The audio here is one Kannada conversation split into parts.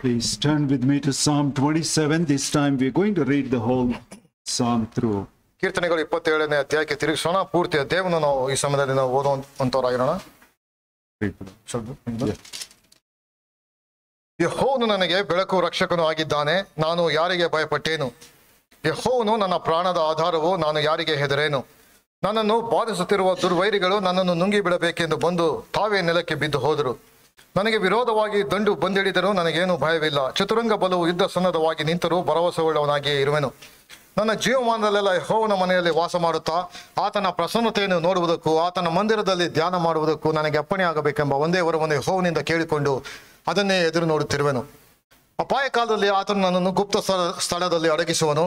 Please turn with me to Psalm 27. This time we're going to read the whole psalm through. ಕೀರ್ತನೆಗಳು 27ನೇ ಅಧ್ಯಾಯಕ್ಕೆ ತಿರುಗಿಸೋಣ. ಪೂರ್ತಿ ಅಧ್ಯಾಯವನ್ನು ನಾವು ಈ ಸಮಯದಲ್ಲಿ ನಾವು ಓದುವಂತವರಾಗಿರೋಣ. ಯೆಹೋವನು ನನಗೆ ಬೆಳಕು ರಕ್ಷಕನು ಆಗಿದ್ದಾನೆ, ನಾನು ಯಾರಿಗೆ ಭಯಪಟ್ಟೇನು? ಯೆಹೋವನು ನನ್ನ ಪ್ರಾಣದ ಆಧಾರವು, ನಾನು ಯಾರಿಗೆ ಹೆದರೇನು? ನನ್ನನ್ನು ಬಾಧಿಸುತ್ತಿರುವ ದುರ್ವೈರಿಗಳು ನನ್ನನ್ನು ನುಂಗಿ ಬಿಡಬೇಕೆಂದು ಬಂದು ತಾವೇ ನೆಲಕ್ಕೆ ಬಿದ್ದು ಹೋದರು. ನನಗೆ ವಿರೋಧವಾಗಿ ದಂಡು ಬಂದಿಳಿದರೂ ನನಗೇನು ಭಯವಿಲ್ಲ. ಚತುರಂಗ ಬಲವು ಯುದ್ಧ ಸನ್ನದ್ಧವಾಗಿ ನಿಂತರೂ ಭರವಸೆಯುಳ್ಳವನಾಗಿಯೇ ಇರುವೆನು. ನನ್ನ ಜೀವಮಾನದಲ್ಲೆಲ್ಲ ಯೆಹೋವನ ಮನೆಯಲ್ಲಿ ವಾಸ ಮಾಡುತ್ತಾ ಆತನ ಪ್ರಸನ್ನತೆಯನ್ನು ನೋಡುವುದಕ್ಕೂ ಆತನ ಮಂದಿರದಲ್ಲಿ ಧ್ಯಾನ ಮಾಡುವುದಕ್ಕೂ ನನಗೆ ಅಪ್ಪಣೆಯಾಗಬೇಕೆಂಬ ಒಂದೇ ವರವನ್ನು ಯೆಹೋವನಿಂದ ಕೇಳಿಕೊಂಡು ಅದನ್ನೇ ಎದುರು ನೋಡುತ್ತಿರುವೆನು. ಅಪಾಯ ಕಾಲದಲ್ಲಿ ಆತನು ನನ್ನನ್ನು ಗುಪ್ತ ಸ್ಥಳದಲ್ಲಿ ಅಡಗಿಸುವನು,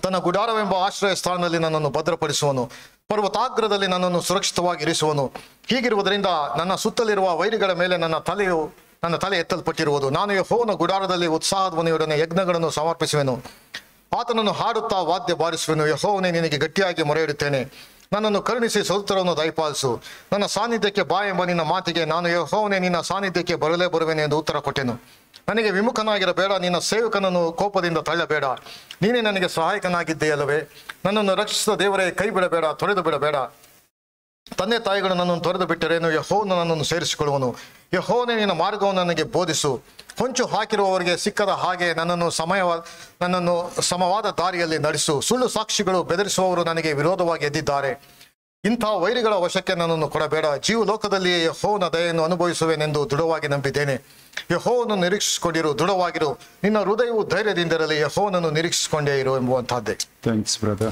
ತನ್ನ ಗುಡಾರವೆಂಬ ಆಶ್ರಯ ಸ್ಥಾನದಲ್ಲಿ ನನ್ನನ್ನು ಭದ್ರಪಡಿಸುವನು, ಪರ್ವತಾಗ್ರದಲ್ಲಿ ನನ್ನನ್ನು ಸುರಕ್ಷಿತವಾಗಿ ಇರಿಸುವನು. ಹೀಗಿರುವುದರಿಂದ ನನ್ನ ಸುತ್ತಲಿರುವ ವೈರಿಗಳ ಮೇಲೆ ನನ್ನ ತಲೆ ಎತ್ತಲ್ಪಟ್ಟಿರುವುದು. ನಾನು ಯೆಹೋವನ ಗುಡಾರದಲ್ಲಿ ಉತ್ಸಾಹಧ್ವನಿಯೊಡನೆ ಯಜ್ಞಗಳನ್ನು ಸಮರ್ಪಿಸುವೆನು, ಆತನನ್ನು ಹಾಡುತ್ತಾ ವಾದ್ಯ ಬಾರಿಸುವೆನು. ಯೆಹೋವನೇ, ನಿನಗೆ ಗಟ್ಟಿಯಾಗಿ ಮೊರೆಯಿಡುತ್ತೇನೆ, ನನ್ನನ್ನು ಕರುಣಿಸಿ ಸೌತ್ರವನ್ನು ದಯಪಾಲಿಸು. ನನ್ನ ಸಾನ್ನಿಧ್ಯಕ್ಕೆ ಬಾ ಎಂಬ ನಿನ್ನ ಮಾತಿಗೆ ನಾನು ಯೆಹೋವನೇ ನಿನ್ನ ಸಾನ್ನಿಧ್ಯಕ್ಕೆ ಬರಲೇ ಬರುವೆನೆ ಎಂದು ಉತ್ತರ ಕೊಟ್ಟೆನು. ನನಗೆ ವಿಮುಖನಾಗಿರಬೇಡ, ನಿನ್ನ ಸೇವಕನನ್ನು ಕೋಪದಿಂದ ತಳ್ಳಬೇಡ. ನೀನೇ ನನಗೆ ಸಹಾಯಕನಾಗಿದ್ದೆಯಲ್ಲವೇ? ನನ್ನನ್ನು ರಕ್ಷಿಸಿದ ದೇವರೇ, ಕೈ ಬಿಡಬೇಡ, ತೊರೆದು ಬಿಡಬೇಡ. ತಂದೆ ತಾಯಿಗಳು ನನ್ನನ್ನು ತೊರೆದು ಬಿಟ್ಟರೇನು? ಯೆಹೋವನು ನನ್ನನ್ನು ಸೇರಿಸಿಕೊಳ್ಳುವನು. ಯೆಹೋವನೇ, ನಿನ್ನ ಮಾರ್ಗವನ್ನು ನನಗೆ ಬೋಧಿಸು. ಹೊಂಚು ಹಾಕಿರುವವರಿಗೆ ಸಿಕ್ಕದ ಹಾಗೆ ನನ್ನನ್ನು ಸಮವಾದ ದಾರಿಯಲ್ಲಿ ನಡೆಸು. ಸುಳ್ಳು ಸಾಕ್ಷಿಗಳು ಬೆದರಿಸುವವರು ನನಗೆ ವಿರೋಧವಾಗಿ ಎದ್ದಿದ್ದಾರೆ. ಇಂಥ ವೈರಿಗಳ ವಶಕ್ಕೆ ನನ್ನನ್ನು ಕೊಡಬೇಡ. ಜೀವಲೋಕದಲ್ಲಿ ಯೆಹೋವನ ದಯೆಯನ್ನು ಅನುಭವಿಸುವೆನೆಂದು ದೃಢವಾಗಿ ನಂಬಿದ್ದೇನೆ. ಯೆಹೋವನು ನಿರೀಕ್ಷಿಸಿಕೊಂಡಿರು, ದೃಢವಾಗಿರು. ನಿನ್ನ ಹೃದಯವು ಧೈರ್ಯದಿಂದಿರಲಿ, ಯೆಹೋವನನ್ನು ನಿರೀಕ್ಷಿಸಿಕೊಂಡೇ ಇರು ಎಂಬುವಂತಹದ್ದೇ. Thanks, brother.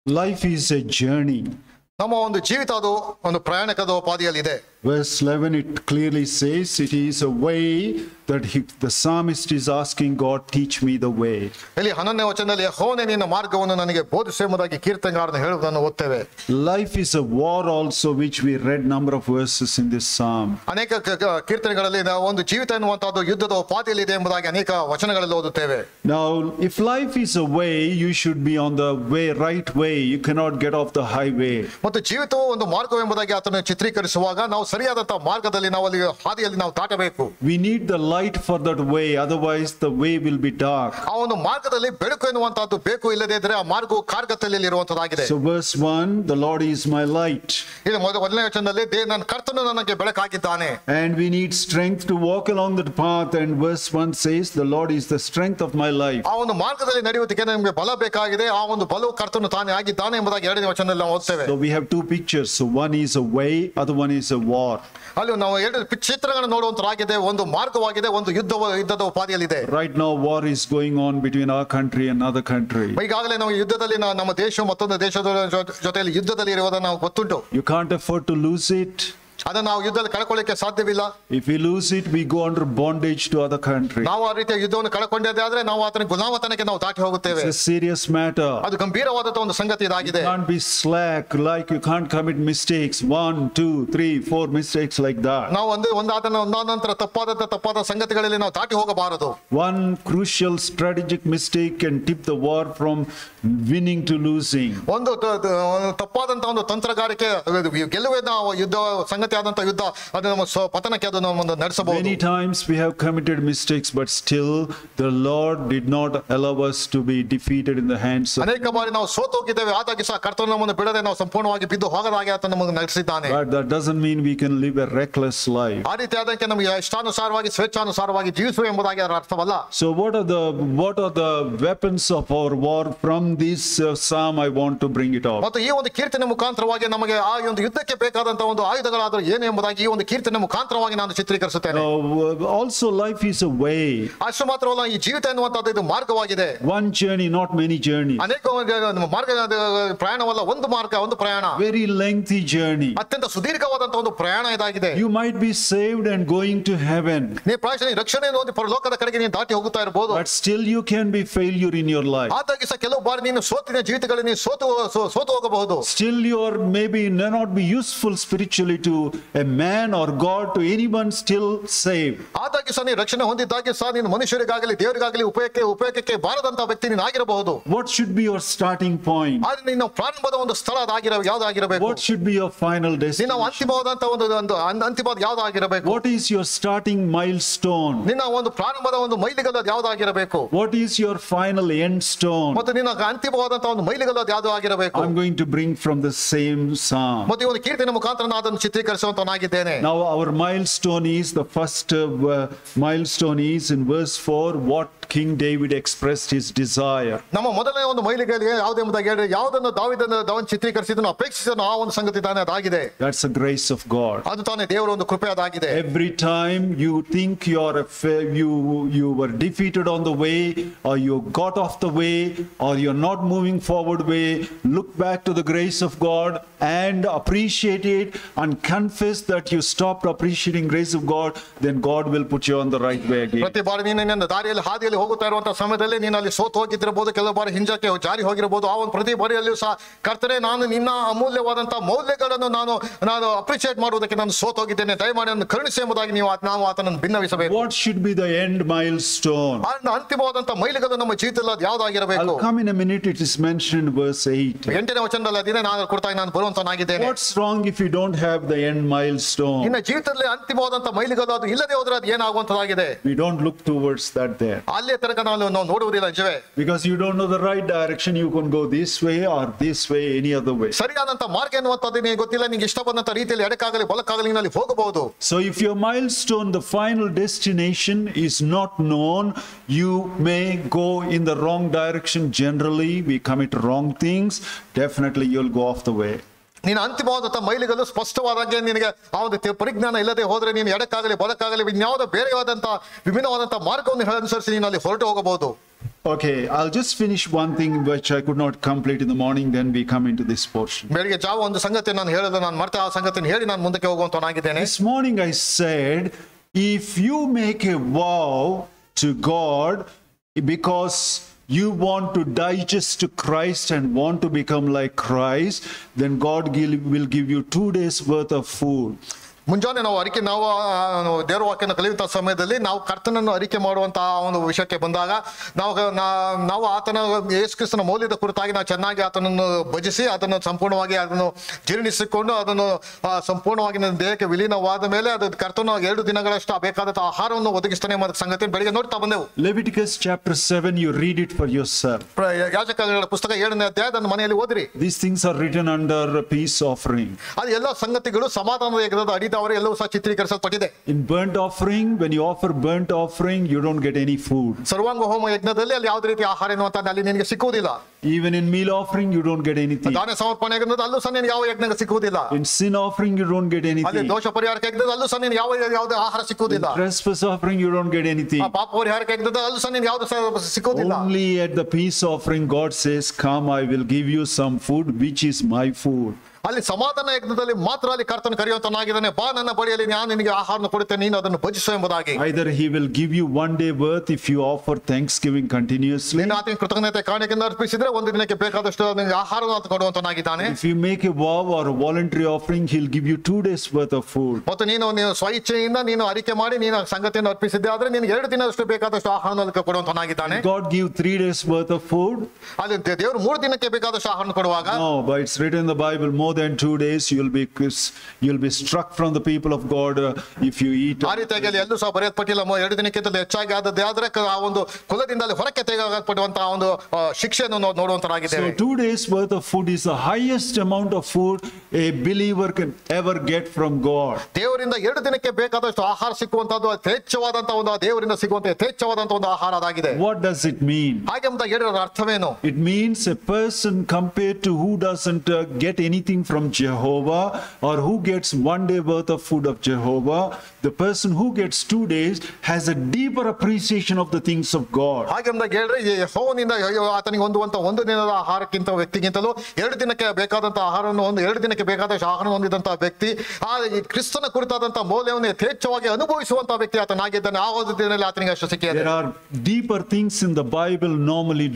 Life is a journey. ನಮ್ಮ ಒಂದು ಜೀವಿತ ಅದು ಒಂದು ಪ್ರಯಾಣಕದ ಉಪಾಧಿಯಲ್ಲಿದೆ. Verse 11, it clearly says it is a way that the psalmist is asking God, teach me the way. ಇಲ್ಲಿ 11ನೇ ವಚನದಲ್ಲಿ ಯೆಹೋವನೇ ನಿನ್ನ ಮಾರ್ಗವನ್ನು ನನಗೆ ಬೋಧಿಸು ಎಂಬುದಾಗಿ ಕೀರ್ತನೆಗಾರನು ಹೇಳುವುದನ್ನು ಓದ್ತೇವೆ. Life is a war also, which we read number of verses in this psalm. ಅನೇಕ ಕೀರ್ತನೆಗಳಲ್ಲಿ ನಾವು ಒಂದು ಜೀವಿತ ಎನ್ನುವಂತಹದ್ದು ಯುದ್ಧದ ಉಪಾಧಿಯಲ್ಲಿ ಇದೆ ಎಂಬುದಾಗಿ ಅನೇಕ ವಚನಗಳಲ್ಲಿ ಓದುತ್ತೇವೆ. Now, if life is a way, you should be on the right way. You cannot get off the highway. ಮತ್ತು ಜೀವಿತವು ಒಂದು ಮಾರ್ಗವೆಂಬುದಾಗಿ ಆತನು ಚಿತ್ರೀಕರಿಸುವಾಗ ನಾವು ಸರಿಯಾದಂತಹ ಮಾರ್ಗದಲ್ಲಿ ನಾವು ಅಲ್ಲಿ ಹಾದಿಯಲ್ಲಿ ನಾವು ದಾಟಬೇಕು. We need the light for that way, otherwise the way will be dark. ಆ ಒಂದು ಮಾರ್ಗದಲ್ಲಿ ಬೆಳಕು ಎನ್ನುವಂತಹದ್ದು ಬೇಕು, ಇಲ್ಲದೇ ಇದ್ರೆ ಆ ಮಾರ್ಗವು ಕಾರ್ಗತ್ತಲೆಯಲ್ಲಿ ಇರುವಂತದ್ದಾಗಿದೆ. So verse 1, the Lord is my light. ಇಲ್ಲಿ ಮೊದಲನೇ ವಚನದಲ್ಲಿ ನನ್ನ ಕರ್ತನು ನನಗೆ ಬೆಳಕಾಗಿದ್ದಾನೆ. And we need strength to walk along that path, and verse 1 says the Lord is the strength of my life. ಆ ಒಂದು ಮಾರ್ಗದಲ್ಲಿ ನಡೆಯುವುದಕ್ಕೆ ನಮಗೆ ಬಲ ಬೇಕಾಗಿದೆ. ಆ ಒಂದು ಬಲವು ಕರ್ತನು ತಾನೇ ಆಗಿದ್ದಾನೆ ಎಂಬುದಾಗಿ 2ನೇ ವಚನದಲ್ಲಿ ನಾವು ಓದ್ತೇವೆ. So we have two pictures. So one is a way, other one is a war. ಅಲ್ಲಿ ನಾವು ಎರಡು ಚಿತ್ರಗಳನ್ನು ನೋಡುವಂತರಾಗಿದೆ. ಒಂದು ಮಾರ್ಗವಾಗಿದೆ, ಒಂದು ಯುದ್ಧದ ಉಪಾಧಿಯಲ್ಲಿದೆ. Right now war is going on between our country and other country. ಈಗಾಗಲೇ ನಾವು ಯುದ್ಧದಲ್ಲಿ ನಮ್ಮ ದೇಶ ಮತ್ತೊಂದು ದೇಶದ ಜೊತೆಯಲ್ಲಿ ಯುದ್ಧದಲ್ಲಿ ಇರುವುದನ್ನು ನಾವು ಗೊತ್ತುಂಟು. You can't afford to lose it. ಅದನ್ನು ನಾವು ಯುದ್ಧದಲ್ಲಿ ಕಳ್ಕೊಳ್ಳಿಕ್ಕೆ ಸಾಧ್ಯವಿಲ್ಲ. If we lose it, we go under bondage to other country. ನಾವು ಆ ರೀತಿಯ ಯುದ್ಧವನ್ನು ಕಳ್ಕೊಂಡೇ ಆದ್ರೆ ನಾವು ಆತನ ಗುಲಾಮತನಕ್ಕೆ ನಾವು ದಾಟಿ ಹೋಗುತ್ತೇವೆ. It's a serious matter. ಅದು ಗಂಭೀರವಾದಂತಹ ಒಂದು ಸಂಗತಿ ಇದಾಗಿದೆ. You can't be slack, like you can't commit mistakes, 1 2 3 4 mistakes like that. ನಾವು ಒಂದಾದ ನಂತರ ತಪ್ಪಾದ ಸಂಗತಿಗಳಲ್ಲಿ ನಾವು ದಾಟಿ ಹೋಗಬಾರದು. One crucial strategic mistake can tip the war from winning to losing. ಒಂದು ತಪ್ಪಾದಂತಹ ಒಂದು ತಂತ್ರಗಾರಿಕೆ ಗೆಲುವಿನ ಯುದ್ಧ ಸಂಗತಿ ಆದಂತಹ ಯುದ್ಧ ಅದು ನಮ್ಮ ಪತನಕ್ಕೆ ಅದು ನಮ್ಮನ್ನು ನಡೆಸಬಹುದು. Many times we have committed mistakes, but still the Lord did not allow us to be defeated in the hands of. ಅನೇಕ ಬಾರಿ ನಾವು ಸೋತು ಹೋಗಿದ್ದೇವೆ, ಆದಾಗಿ ಸಹ ಕರ್ತನು ನಮ್ಮನ್ನು ಬಿಡದೆ ನಾವು ಸಂಪೂರ್ಣವಾಗಿ ಬಿದ್ದು ಹೋಗದ ಹಾಗೆ ಆತನು ನಮ್ಮನ್ನು ನಡೆಸಿದ್ದಾನೆ. But that doesn't mean we can live a reckless life. ಆ ರೀತಿ ಆದಕ್ಕೆ ನಮಗೆ ಇಷ್ಟಾನುಸಾರವಾಗಿ ಸ್ವೇಚ್ಛಾನುಸಾರವಾಗಿ ಜೀವಿಸುವ ಎಂಬುದಾಗಿ ಅದರ ಅರ್ಥವಲ್ಲ. So what are the weapons of our war? From this psalm I want to bring it out. ಮತ್ತು ಈ ಒಂದು ಕೀರ್ತನೆ ಮುಖಾಂತರವಾಗಿ ನಮಗೆ ಆ ಒಂದು ಯುದ್ಧಕ್ಕೆ ಬೇಕಾದಂತಹ ಒಂದು ಆಯುಧಗಳಾದ ಏನು ಎಂಬುದಾಗಿ ಈ ಒಂದು ಕೀರ್ತನೆ ಮುಖಾಂತರವಾಗಿ ನಾನು ಚಿತ್ರೀಕರಿಸುತ್ತೇನೆ. Also life is a way. ಅಷ್ಟು ಮಾತ್ರವಲ್ಲ, ಈ ಜೀವಿತ ಎನ್ನುವಂತದ್ದು ಇದು ಮಾರ್ಗವಾಗಿದೆ. One journey, not many journeys. ಅನೇಕ ಮಾರ್ಗ ಪ್ರಯಾಣವಲ್ಲ, ಒಂದು ಮಾರ್ಗ, ಒಂದು ಪ್ರಯಾಣ. Very lengthy journey. ಅತ್ಯಂತ ಸುದೀರ್ಘವಾದಂತಹ ಒಂದು ಪ್ರಯಾಣ ಇದಾಗಿದೆ. You might be saved and going to heaven. ನೀವು ಪ್ರಾಯಶಃ ರಕ್ಷಣೆಯನ್ನು ಹೊಂದಿ ಪರಲೋಕದ ಕಡೆಗೆ ನೀವು ದಾಟಿ ಹೋಗುತ್ತಾ ಇರಬಹುದು. But still you can be failure in your life. ಆದಾಗಿ ಸಹ ಕೆಲವು ಬಾರಿ ನೀನು ಸೋತಿನ ಜೀವಿತಗಳಲ್ಲಿ ನೀನು ಸೋತು ಹೋಗಬಹುದು. Still you are maybe not be useful spiritually to a man or God, to anyone still saved. ಆದಾಗಿ ಸಹ ನೀನು ರಕ್ಷಣೆ ಹೊಂದಿದ್ದಾಗಿ ಸಹ ನೀನು ಮನುಷ್ಯರಿಗಾಗಲಿ ದೇವರಿಗಾಗಲಿ ಉಪಯೋಗಕ್ಕೆ ಬಾರದಂತ ವ್ಯಕ್ತಿ ನೀನು ಆಗಿರಬಹುದು. What should be your starting point? ಆದ್ರೆ ನಿನ್ನ ಪ್ರಾರಂಭದ ಒಂದು ಸ್ಥಳ ಯಾವ್ದಾಗಿರಬೇಕು? What should be your final ನಿನ್ನ destination? ಅಂತಿಮವಾದಂತ ಅಂತಿಮವಾದ ಯಾವ್ದಾಗಿರಬೇಕು? What is your starting milestone? ನಿನ್ನ ಒಂದು ಪ್ರಾರಂಭದ ಒಂದು ಮೈಲಿಗಲ್ಲು ಯಾವ್ದಾಗಿರಬೇಕು? What is your final end stone? ಮತ್ತು ನಿನ್ನ ಅಂತಿಮವಾದಂತ ಒಂದು ಮೈಲಿಗಲ್ಲು ಯಾವ್ದು ಆಗಿರಬೇಕು? I'm going to bring from the same psalm. ಮತ್ತು ಈ ಒಂದು ಕೀರ್ತನೆ ಮುಖಾಂತರ ನಾನು ಅದನ್ನು ಚಿತ್ರೀಕರಿಸುವಂತನಾಗಿದ್ದೇನೆ. Now our milestone is, the first milestone is in verse 4, what King David expressed his desire. ನಮ್ಮ ಮೊದಲನೇ ಒಂದು ಮೈಲಿಗಲ್ಲಿಗೆ ಯಾವುದು ಎಂಬುದಾಗಿ ಹೇಳಿದ್ರೆ ಯಾವುದನ್ನು ದಾವಿದನು ಚಿತ್ರೀಕರಿಸಿದನು ಅಪೇಕ್ಷಿಸಿದನು ಆ ಒಂದು ಸಂಗತಿ ತಾನೇ ಅದಾಗಿದೆ. That's the grace of God. ಅದು ತಾನೇ ದೇವರ ಒಂದು ಕೃಪೆ ಅದಾಗಿದೆ. Every time you think you were defeated on the way, or you got off the way, or you're not moving forward way, look back to the grace of God and appreciate it and confess that you stopped appreciating grace of God, then God will put you on the right way again. ಪ್ರತಿ ಬಾರಿ ನೀನು ನಿನ್ನ ದಾರಿಯಲ್ಲಿ ಹಾದಿಯಲ್ಲಿ ಹೋಗುತ್ತಾ ಇರುವಂತಹ ಸಮಯದಲ್ಲಿ ನೀನು ಅಲ್ಲಿ ಸೋತು ಹೋಗಿದ್ದಿರಬಹುದು, ಕೆಲವು ಬಾರಿ ಹಿಂಜಕ್ಕೆ ಜಾರಿ ಹೋಗಿರಬಹುದು. ಆ ಒಂದು ಪ್ರತಿ ಬಾರಿಯಲ್ಲಿಯೂ ಸಹ ಕರ್ತನೇ ನಾನು ನಿನ್ನ ಅಮೂಲ್ಯವಾದಂತಹ ಮೌಲ್ಯಗಳನ್ನು ನಾನು ಅಪ್ರಿಶಿಯೇಟ್ ಮಾಡುವುದಕ್ಕೆ ನಾನು ಸೋತು ಹೋಗಿದ್ದೇನೆ, ದಯಮಾಡಿ ನನ್ನ ಕರುಣಿಸಿ ಎಂಬುದಾಗಿ ನಾವು ಆತನನ್ನು ಭಿನ್ನವಿಸಬೇಕು. What should be the end milestone? ಅಂತಿಮವಾದಂತಹ ಮೈಲಿಗಲ್ಲು ನಮ್ಮ ಜೀವಿತದಲ್ಲಿ ಅದು ಯಾವ್ದಾಗಿರಬೇಕು? I'll come in a minute. It is mentioned in verse 8. 8ನೇ ವಚನದಲ್ಲಿ ಅದಿದೆ. ನಾನು ಬರುವಂತನಾಗಿದ್ದೇನೆ. What's wrong if you don't have the end milestone? ನಿನ್ನ ಜೀವಿತದಲ್ಲಿ ಅಂತಿಮವಾದಂತಹ ಮೈಲಿಗಲ್ಲು ಅದು ಇಲ್ಲದೆ ಹೋದ್ರೆ ಅದು ಏನಾಗುವಂತದಾಗಿದೆ? We don't look towards that there. ಅಲ್ಲೇ ತನಕ ನಾವು ನೋಡುವುದಿಲ್ಲ ನಿಜವೇ. Because you don't know the right direction, you can go this way or this way, any other way. ಸರಿಯಾದಂತ ಮಾರ್ಗ ಎನ್ನುವಂತದ್ದು ನಿಮಗೆ ಗೊತ್ತಿಲ್ಲ, ನಿಮಗೆ ಇಷ್ಟ ಬಂದಂತ ರೀತಿಯಲ್ಲಿ ಎಡಕ್ಕಾಗಲಿ ಬಲಕ್ಕಾಗಲಿ ನೀನು ಅಲ್ಲಿ ಹೋಗಬಹುದು. So if your milestone, the final destination, is not known, you may go in the wrong direction. Generally we commit wrong things, definitely you'll go off the way. ನೀನು ಅಂತಿಮವಾದಂತ ಮೈಲಿಗಲ್ಲು ಸ್ಪಷ್ಟವಾದಂಗೆ ನಿನಗೆ ಆ ಒಂದು ಪರಿಜ್ಞಾನ ಇಲ್ಲದೆ ಹೋದ್ರೆ ನೀನು ಎಡಕ್ಕಾಗಲಿ ಬಲಕ್ಕಾಗಲಿ ಇನ್ಯಾವುದೋ ಬೇರೆಯಾದಂತ ವಿಭಿನ್ನವಾದಂತ ಮಾರ್ಗವನ್ನು ಅನುಸರಿಸಿ ನೀನು ಅಲ್ಲಿ ಹೊರಟು ಹೋಗಬಹುದು. Okay, I'll just finish one thing which I could not complete in the morning, then we come into this portion. ಬೆಳಿಗ್ಗೆ ಜಾವ ಒಂದು ಸಂಗತಿ ನಾನು ಹೇಳೋದು ನಾನು ಮರ್ತೆ ಆ ಸಂಗತಿಯನ್ನು ಹೇಳಿ ನಾನು ಮುಂದಕ್ಕೆ ಹೋಗುವಂತನಾಗಿದ್ದೇನೆ. This morning I said, if you make a vow to God because you want to digest Christ and want to become like Christ, then God will give you 2 days worth of food. ಮುಂಜಾನೆ ನಾವು ದೇವರ ವಾಕ್ಯನ ಕಲಿಯುವಂತಹ ಸಮಯದಲ್ಲಿ ನಾವು ಕರ್ತನನ್ನು ಅರಿಕೆ ಮಾಡುವಂತಹ ಒಂದು ವಿಷಯಕ್ಕೆ ಬಂದಾಗ ನಾವು ಆತನ ಯೇಸು ಕ್ರಿಸ್ತನ ಮೌಲ್ಯದ ಕುರಿತಾಗಿ ನಾವು ಚೆನ್ನಾಗಿ ಆತನನ್ನು ಭಜಿಸಿ ಅದನ್ನು ಸಂಪೂರ್ಣವಾಗಿ ಅದನ್ನು ಜೀರ್ಣಿಸಿಕೊಂಡು ಅದನ್ನು ಸಂಪೂರ್ಣವಾಗಿ ನನ್ನ ದೇಹಕ್ಕೆ ವಿಲೀನವಾದ ಮೇಲೆ ಅದು ಕರ್ತನ 2 ದಿನಗಳಷ್ಟು ಬೇಕಾದಂತಹ ಆಹಾರವನ್ನು ಒದಗಿಸ್ತಾನೆ ಎಂಬ ಸಂಗತಿ ಬೆಳಿಗ್ಗೆ ನೋಡ್ತಾ ಬಂದೆವು. Leviticus chapter 7, you read it for yourself. ಯಾಜಕಗಳ ಪುಸ್ತಕ 7ನೇ ಅಧ್ಯಾಯ ಅದನ್ನು ಮನೆಯಲ್ಲಿ ಓದಿರಿ. These things are written under a peace offering. ಅದು ಎಲ್ಲ ಸಂಗತಿಗಳು ಸಮಾಧಾನದ ಯಜ್ಞದ ಅಡಿದ ಎಲ್ಲವೂ ಸಹ ಚಿತ್ರೀಕರಿಸಲ್ಪಟ್ಟಿದೆ. In burnt offering, when you offer burnt offering, you don't get any food. ಸರ್ವಾಂಗ ಹೋಮ ಯಜ್ಞದಲ್ಲಿ ಅಲ್ಲಿ ಯಾವುದೇ ರೀತಿಯ ಆಹಾರ ಎನ್ನುವಂತದ್ದು ಅಲ್ಲಿ ನಿನಗೆ ಸಿಕ್ಕುವುದಿಲ್ಲ. Even in meal offering, you don't get anything. ದಾನ ಸಮರ್ಪಣೆ ಯಜ್ಞದಲ್ಲಿ ಅಲ್ಲೂ ಸಹ ನಿನಗೆ ಯಾವ ಯಜ್ಞ ಸಿಕ್ಕುವುದಿಲ್ಲ. In sin offering, you don't get anything. ಅಲ್ಲಿ ದೋಷ ಪರಿಹಾರಕ ಯಜ್ಞದಲ್ಲಿ ಅಲ್ಲೂ ಸಹ ನಿನಗೆ ಯಾವುದೇ ಆಹಾರ ಸಿಕ್ಕುವುದಿಲ್ಲ. In trespass offering, you don't get anything. ಪಾಪ ಪರಿಹಾರಕ ಯಜ್ಞದಲ್ಲಿ ಅಲ್ಲೂ ಸಹ ನಿನಗೆ ಯಾವುದು ಸಿಕ್ಕುವುದಿಲ್ಲ. Only at the peace offering, God says, come, I will give you some food, which is my food. ಅಲ್ಲಿ ಸಮಾಧಾನ ಯಜ್ಞದಲ್ಲಿ ಮಾತ್ರ ಅಲ್ಲಿ ಕರ್ತನ ಕರೆಯುವಂತನಾಗಿದ್ದಾನೆ. ಬಾ ನನ್ನ ಬಳಿಯಲ್ಲಿ ನಾನು ನಿನಗೆ ಆಹಾರನ ಕೊಡುತ್ತೇನೆ, ನೀನು ಅದನ್ನು ಭಜಿಸು ಎಂಬುದಾಗಿ. Either he will give you 1 day worth if you offer thanksgiving continuously. ನೀನು ಆತನ ಕೃತಜ್ಞತೆ ಕಾಣಿಕೆಯನ್ನು ಅರ್ಪಿಸಿದ್ರೆ ಒಂದು ದಿನಕ್ಕೆ ಬೇಕಾದಷ್ಟು ನಿನಗೆ ಆಹಾರವನ್ನು ಆತ ಕೊಡುವಂತನಾಗಿದ್ದಾನೆ. If you make a vow or a voluntary offering, he'll give you 2 days worth of food. ಮತ್ತು ನೀನು ಸ್ವಇಚ್ಛೆಯಿಂದ ನೀನು ಅರಿಕೆ ಮಾಡಿ ನೀನು ಸಂಗತಿಯನ್ನು ಅರ್ಪಿಸಿದ್ದೆ ಆದ್ರೆ ನೀನು 2 ದಿನದಷ್ಟು ಬೇಕಾದಷ್ಟು ಆಹಾರವನ್ನು ಕೊಡುವಂತನಾಗಿದ್ದಾನೆ. God give 3 days worth of food. ಅಲ್ಲಿ ದೇವರು 3 ದಿನಕ್ಕೆ ಬೇಕಾದಷ್ಟು ಆಹಾರ ಕೊಡುವಾಗ no, but it's written in the Bible, more than 2 days you'll be struck from the people of God if you eat. ಆ ರೀತಿಯಾಗಿ ಅಲ್ಲಿ ಎಲ್ಲೂ ಸಹ ಬರೆಯಲ್ಪಟ್ಟಿಲ್ಲ 2 ದಿನಕ್ಕಿಂತ ಹೆಚ್ಚಾಗಿ ಆದದ್ದೇ ಆದ್ರೆ ಆ ಒಂದು ಕುಲದಿಂದ ಅಲ್ಲಿ ಹೊರಕ್ಕೆ ತೆಗೆದುಕೊಳ್ಳುವಂತಹ ಒಂದು ಶಿಕ್ಷೆಯನ್ನು ನೋಡುವಂತರಾಗಿದ್ದೇವೆ. So 2 days worth of food is the highest amount of food a believer can ever get from God. ದೇವರಿಂದ 2 ದಿನಕ್ಕೆ ಬೇಕಾದಷ್ಟು ಆಹಾರ ಸಿಕ್ಕುವಂತದ್ದು ಯಥೇಚ್ಛವಾದಂತಹ ಒಂದು ದೇವರಿಂದ ಸಿಗುವಂತ ಯಥೇಚ್ಛವಾದಂತಹ ಒಂದು ಆಹಾರ ಅದಾಗಿದೆ. What does it mean? ಹಾಗೆ ಅಂತ ಹೇಳಿರೋ ಅರ್ಥವೇನು? It means a person compared to who doesn't get anything from Jehovah, or who gets 1 day worth of food of Jehovah, the person who gets 2 days has a deeper appreciation of the things of God. ಹಾಗೆಂದಾಗ ಹೇಳ್ರಿ, ಈ ಯೆಹೋವನಿಂದ ಆತನಿಗೆ ಒಂದು ದಿನದ ಆಹಾರಕ್ಕಿಂತ ವ್ಯಕ್ತಿಗಿಂತಲೂ 2 ದಿನಕ್ಕೆ ಬೇಕಾದಂತಹ ಆಹಾರವನ್ನು 2 ದಿನಕ್ಕೆ ಬೇಕಾದಷ್ಟು ಆಹಾರವನ್ನು ಹೊಂದಿದಂತಹ ವ್ಯಕ್ತಿ ಈ ಕ್ರಿಸ್ತನ ಕುರಿತಾದಂತಹ ಮೌಲ್ಯವನ್ನು ಯಥೇಚ್ಛವಾಗಿ ಅನುಭವಿಸುವಂತಹ ವ್ಯಕ್ತಿ ಆತನಾಗಿದ್ದಾನೆ. ಆ ಒಂದು ದಿನದಲ್ಲಿ ಆತನಿಗೆ ಅಷ್ಟು ಸಿಕ್ಕಿದೆ. There are deeper things in the Bible normally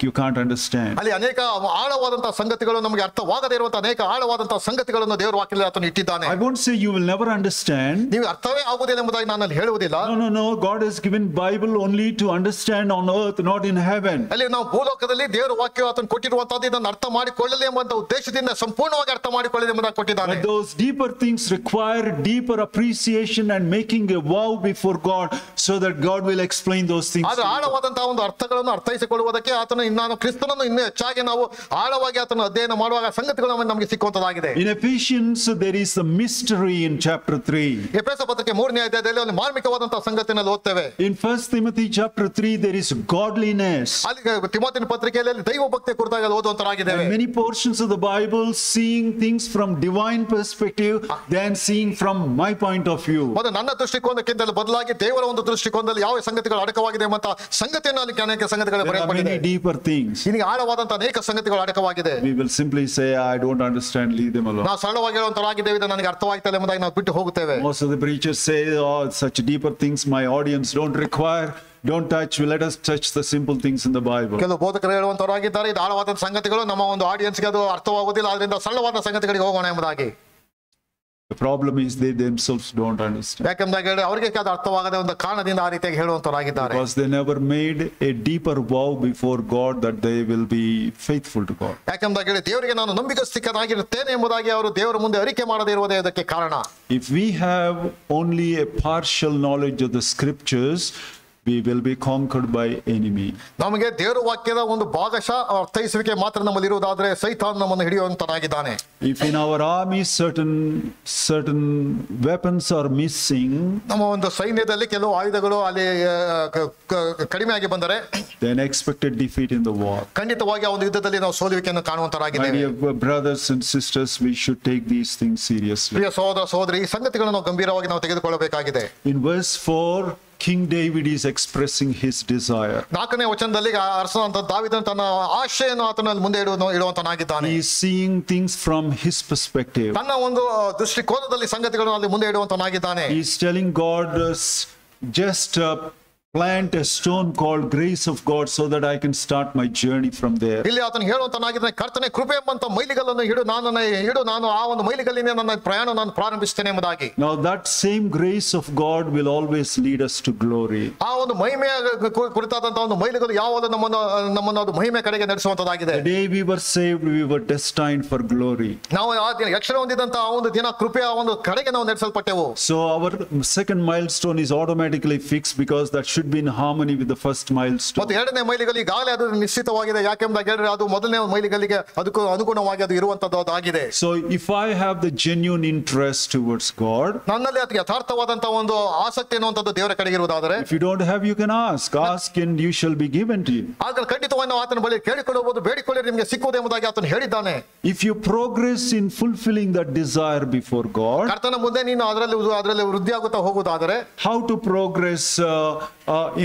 you can't understand. ಅಲ್ಲಿ ಅನೇಕ ಆಳವಾದಂತಹ ಸಂಗತಿಗಳು, ನಮಗೆ ಅರ್ಥವಾಗದೇ ಇರುವಂತಹ ಅನೇಕ ಆಳವಾದಂತಹ ಸಂಗತಿಗಳನ್ನು ದೇವರ ವಾಕ್ಯದಲ್ಲಿ ಆತನು ಇಟ್ಟಿದ್ದಾನೆ. I won't say you will never understand. ನೀವು ಅರ್ಥವೇ ಆಗುವುದಿಲ್ಲ ಎಂಬುದಾಗಿ ನಾನು ಅಲ್ಲಿ ಹೇಳುವುದಿಲ್ಲ. No. God has given Bible only to understand on earth, not in heaven. ಅಲ್ಲಿ ನಾವು ಭೂಲೋಕದಲ್ಲಿ ದೇವರ ವಾಕ್ಯ ಆತನು ಕೊಟ್ಟಿರುವಂತದ್ದು ಇದನ್ನು ಅರ್ಥ ಮಾಡಿಕೊಳ್ಳಲಿ ಎಂಬಂತ ಉದ್ದೇಶದಿಂದ ಸಂಪೂರ್ಣವಾಗಿ ಅರ್ಥ ಮಾಡಿಕೊಳ್ಳಲಿ ಎಂಬುದಾಗಿ ಕೊಟ್ಟಿದ್ದಾನೆ. But those deeper things require deeper appreciation and making a vow before God, so that God will explain those things. ಆದ್ರೆ ಆಳವಾದಂತಹ ಒಂದು ಅರ್ಥಗಳನ್ನು ಅರ್ಥೈಸಿಕೊಳ್ಳುವುದಕ್ಕೆ ಆತನು ನಾನು ಕ್ರಿಸ್ತನನ್ನು ಇನ್ನೂ ಹೆಚ್ಚಾಗಿ ನಾವು ಆಳವಾಗಿ ಆತನ ಅಧ್ಯಯನ ಮಾಡುವಾಗ ಸಂಗತಿಗಳು ನಮಗೆ ಸಿಕ್ಕುವಂತದಾಗಿದೆ. In Ephesians there is a mystery in chapter 3. ಎಫೆಸ ಪತ್ರಿಕೆ 3ನೇ ಅಧ್ಯಾಯದಲ್ಲಿ ಒಂದು ಮಾರ್ಮಿಕವಾದಂತಹ ಸಂಗತಿಯನ್ನು ಓದ್ತೇವೆ. In 1 Timothy chapter 3 there is godliness. ಅಲ್ಲಿ ತಿಮೋಥೆಯನ ಪತ್ರಿಕೆಯಲ್ಲಿ ದೈವ ಭಕ್ತಿಯ ಕುರಿತಾಗಿ ಓದುವಂತರಾಗಿದ್ದೇವೆ. Many portions of the Bible seeing things from divine perspective than seeing from my point of view. ಮತ್ತು ನನ್ನ ದೃಷ್ಟಿಕೋನಕ್ಕಿಂತಲೂ ಬದಲಾಗಿ ದೇವರ ಒಂದು ದೃಷ್ಟಿಕೋನದಲ್ಲಿ ಯಾವ ಸಂಗತಿಗಳು ಅಡಕವಾಗಿದೆ ಎಂಬ ಸಂಗತಿಯನ್ನು ಅಲ್ಲಿ ಅನೇಕ ಸಂಗತಿಗಳು ಬರೆಯಲ್ಪಟ್ಟಿದೆ. Many deeper things. ಇಲ್ಲಿ ಆಳವಾದಂತಹ ಅನೇಕ ಸಂಗತಿಗಳು ಅಡಕವಾಗಿದೆ. We will simply say I don't understand, leave them alone. ನಾವು ಸರಳವಾಗಿ ಹೇಳುವಂತರಾಗಿದ್ದೇವೆ, ಇದು ನನಗೆ ಅರ್ಥವಾಗ್ತಿಲ್ಲ ಎಂಬುದಾಗಿ ನಾವು ಬಿಟ್ಟು ಹೋಗುತ್ತೇವೆ. Most of the preachers say, oh, such deeper things my audience don't require. Don't touch. Let us touch the simple things in the Bible. ಕೆಲವು ಬೋಧಕರು ಹೇಳುವಂತರಾಗಿದ್ದಾರೆ, ಇದು ಆಳವಾದ ಸಂಗತಿಗಳು ನಮ್ಮ ಒಂದು ಆಡಿಯನ್ಸ್ಗೆ ಅದು ಅರ್ಥವಾಗುವುದಿಲ್ಲ, ಅದರಿಂದ ಸರಳವಾದ ಸಂಗತಿಗಳಿಗೆ ಹೋಗೋಣ ಎಂಬುದಾಗಿ. The problem is they themselves don't understand. ಯಾಕೆಂದರೆ ಅವರಿಗೆ ಅದು ಅರ್ಥವಾಗದ ಒಂದು ಕಾರಣದಿಂದ ಆ ರೀತಿಯಾಗಿ ಹೇಳುವಂತರಾಗಿದ್ದಾರೆ. Because they never made a deeper vow before God that they will be faithful to God. ಯಾಕೆಂದರೆ ದೇವರಿಗೆ ನಾನು ನಂಬಿಗಸ್ತನಾಗಿರುತ್ತೇನೆ ಎಂಬುದಾಗಿ ಅವರು ದೇವರ ಮುಂದೆ ಅರಿಕೆ ಮಾಡದೇ ಇರುವುದೇ ಅದಕ್ಕೆ ಕಾರಣ. If we have only a partial knowledge of the scriptures, we will be conquered by enemy. ನಮಗೆ ದೇವರ ವಾಕ್ಯದ ಒಂದು ಭಾಗಶಃ ಅರ್ಥೈಸುವಿಕೆ ಮಾತ್ರ ನಮ್ಮಲ್ಲಿ ಇರುವುದಾದರೆ ಸೈತಾನ ನಮ್ಮನ್ನು ಹಿಡಿಯುವಂತನಾಗಿದ್ದಾನೆ. If in our army certain weapons are missing, ನಮ್ಮ ಒಂದು ಸೈನ್ಯದಲ್ಲಿ ಕೆಲವು ಆಯುಧಗಳು ಅಲ್ಲಿ ಕಡಿಮೆ ಆಗಿ ಬಂದರೆ, then expect a defeat in the war. ಖಂಡಿತವಾಗಿ ಆ ಒಂದು ಯುದ್ಧದಲ್ಲಿ ನಾವು ಸೋಲುವಿಕೆಯನ್ನು ಕಾಣುವಂತರಾಗಿದ್ದೇವೆ. My dear brothers and sisters, we should take these things seriously. ಪ್ರಿಯ ಸಹೋದರ ಸಹೋದರಿ, ಈ ಸಂಗತಿಗಳನ್ನು ನಾವು ಗಂಭೀರವಾಗಿ ನಾವು ತೆಗೆದುಕೊಳ್ಳಬೇಕಾಗಿದೆ. In verse 4, King David is expressing his desire. 4ನೇ ವಚನದಲ್ಲಿ ಅರಸನಾದ ದಾವೀದನು ತನ್ನ ಆಶೆಯನ್ನು ಆತನ ಮುಂದೆ ಇಡುವಂತನಾಗಿದ್ದಾನೆ. He is seeing things from his perspective. ತನ್ನ ಒಂದು ದೃಷ್ಟಿಕೋನದಲ್ಲಿ ಸಂಗತಿಗಳನ್ನು ಅಲ್ಲಿ ಮುಂದೆ ಇಡುವಂತನಾಗಿದ್ದಾನೆ. He is telling God, just plant a stone called grace of God so that I can start my journey from there. ಇಲ್ಲಿ ಆತನು ಹೇಳುವಂತನಾಗಿದ್ದಾನೆ, ಕರ್ತನೇ ಕೃಪೆ ಎಂಬಂತ ಮೈಲಿಗಲ್ಲನ್ನು ನಾನು ಆ ಒಂದು ಮೈಲಿಗಲ್ಲಿನ ನನ್ನ ಪ್ರಯಾಣ ನಾನು ಪ್ರಾರಂಭಿಸ್ತೇನೆ ಎಂಬುದಾಗಿ. Now that same grace of God will always lead us to glory. ಆ ಒಂದು ಮಹಿಮೆಯ ಕುರಿತಾದಂತಹ ಒಂದು ಮೈಲಿಗಲ್ಲು ಯಾವಾಗ ನಮ್ಮನ್ನು ಅದು ಮಹಿಮೆ ಕಡೆಗೆ ನಡೆಸುವಂತದಾಗಿದೆ. The day we were saved, we were destined for glory. ನಾವು ಆ ದಿನ ರಕ್ಷಣೆ ಹೊಂದಿದಂತಹ ಆ ಒಂದು ದಿನ ಕೃಪೆಯ ಒಂದು ಕಡೆಗೆ ನಾವು ನಡೆಸಲ್ಪಟ್ಟೆವು. So our second milestone is automatically fixed because that should be in harmony with the first milestone. ಮತ್ತು 2ನೇ ಮೈಲಿಗಲ್ಲು ಈಗಾಗಲೇ ಅದು ನಿಶ್ಚಿತವಾಗಿದೆ. ಯಾಕೆಂದರೆ ಅದು ಮೊದಲನೇ ಮೈಲಿಗಲ್ಲಿಗೆ ಅದಕ್ಕೂ ಅನುಗುಣವಾಗಿ ಅದು ಇರುವಂತದ್ದು ಆಗಿದೆ. So if I have the genuine interest towards God, ನನ್ನಲ್ಲಿ ಅದು ಯಥಾರ್ಥವಾದಂತಹ ಒಂದು ಆಸಕ್ತಿ ಅನ್ನುವಂಥದ್ದು ದೇವರ ಕಡೆಗೆ ಇರುವುದಾದರೆ, if you don't have, you can ask and you shall be given to you. ಆಗ ಖಂಡಿತವಾಗಿ ನಾವು ಆತನ ಬಳಿ ಕೇಳಿಕೊಳ್ಳಬಹುದು, ಬೇಡಿಕೊಳ್ಳಿ ನಿಮಗೆ ಸಿಕ್ಕುವುದು ಎಂಬುದಾಗಿ ಆತನು ಹೇಳಿದ್ದಾನೆ. If you progress in fulfilling that desire before God, ಕರ್ತನ ಮುಂದೆ ನೀನು ಅದರಲ್ಲಿ ವೃದ್ಧಿಯಾಗುತ್ತಾ ಹೋಗುವುದಾದರೆ, how to progress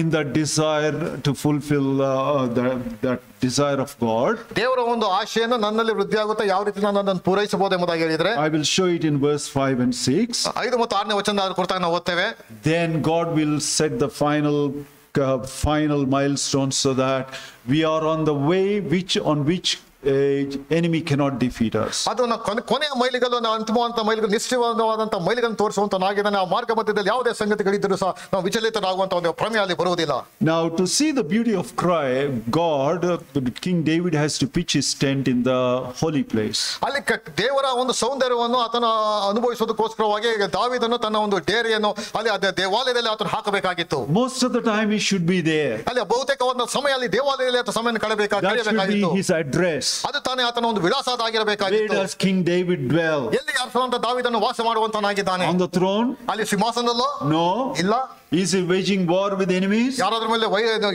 in that desire to fulfill that desire of God, ದೇವರ ಒಂದು ಆಶೆಯನ್ನು ನನ್ನಲ್ಲಿ ವೃದ್ಧಿಯಾಗುತ್ತಾ ಯಾವ ರೀತಿ ನಾನು ಅದನ್ನು ಪೂರೈಸಬಹುದು ಎಂಬುದಾಗಿ ಹೇಳಿದ್ರೆ, I will show it in verse 5 and 6. 5 ಮತ್ತು 6ನೇ ವಚನದ ಕುರಿತಾಗಿ ನಾವು ಓದ್ತೇವೆ. Then God will set the final milestone so that we are on the way on which enemy cannot defeat us. ಅದು ಕೊನೆಯ ಮೈಲಿಗಲ್ಲು, ಅಂತಿಮವಾದಂತಹ ಮೈಲಿಗಲ್ಲು, ನಿಶ್ಚಯವಾದಂತಹ ಮೈಲಿಗಲ್ಲು ತೋರಿಸುವಂತನಾಗಿದ್ದಾನೆ. ಆ ಮಾರ್ಗ ಮಧ್ಯದಲ್ಲಿ ಯಾವುದೇ ಸಂಗತಿಗಳಿದ್ದರೂ ಸಹ ನಾವು ವಿಚಲಿತರಾಗುವಂತ ಒಂದು ಪ್ರಮೇಯ ಅಲ್ಲಿ ಬರುವುದಿಲ್ಲ. Now to see the beauty of God, King David has to pitch his tent in the holy place. ಅಲ್ಲಿ ದೇವರ ಒಂದು ಸೌಂದರ್ಯವನ್ನು ಆತನ ಅನುಭವಿಸೋದಕ್ಕೋಸ್ಕರವಾಗಿ ದಾವೀದನು ತನ್ನ ಒಂದು ಡೇರೆಯನ್ನು ಅಲ್ಲಿ ದೇವಾಲಯದಲ್ಲಿ ಆತನು ಹಾಕಬೇಕಾಗಿತ್ತು. Most of the time he should be there. ಅಲ್ಲಿ ಬಹುತೇಕವಾದ ಸಮಯ ಅಲ್ಲಿ ದೇವಾಲಯದಲ್ಲಿ ಆತ ಸಮಯವನ್ನು ಕಳೆಯಬೇಕಾಗಿತ್ತು. That should be his address. ಅದು ತಾನೇ ಆತನ ಒಂದು ವಿಳಾಸದಾಗಿರಬೇಕಾಗಿತ್ತು. Where does King David dwell? ಎಲ್ಲಿ ಅರಸನಾದ ದಾವೀದನು ವಾಸ ಮಾಡುವಂತನಾಗಿದ್ದಾನೆ? On the throne? ಅಲ್ಲಿ ಸಿಂಹಾಸನದಲ್ಲೋ? No. ಇಲ್ಲ. Is he waging war with enemies? ಯಾರಾದ್ರ ಮೇಲೆ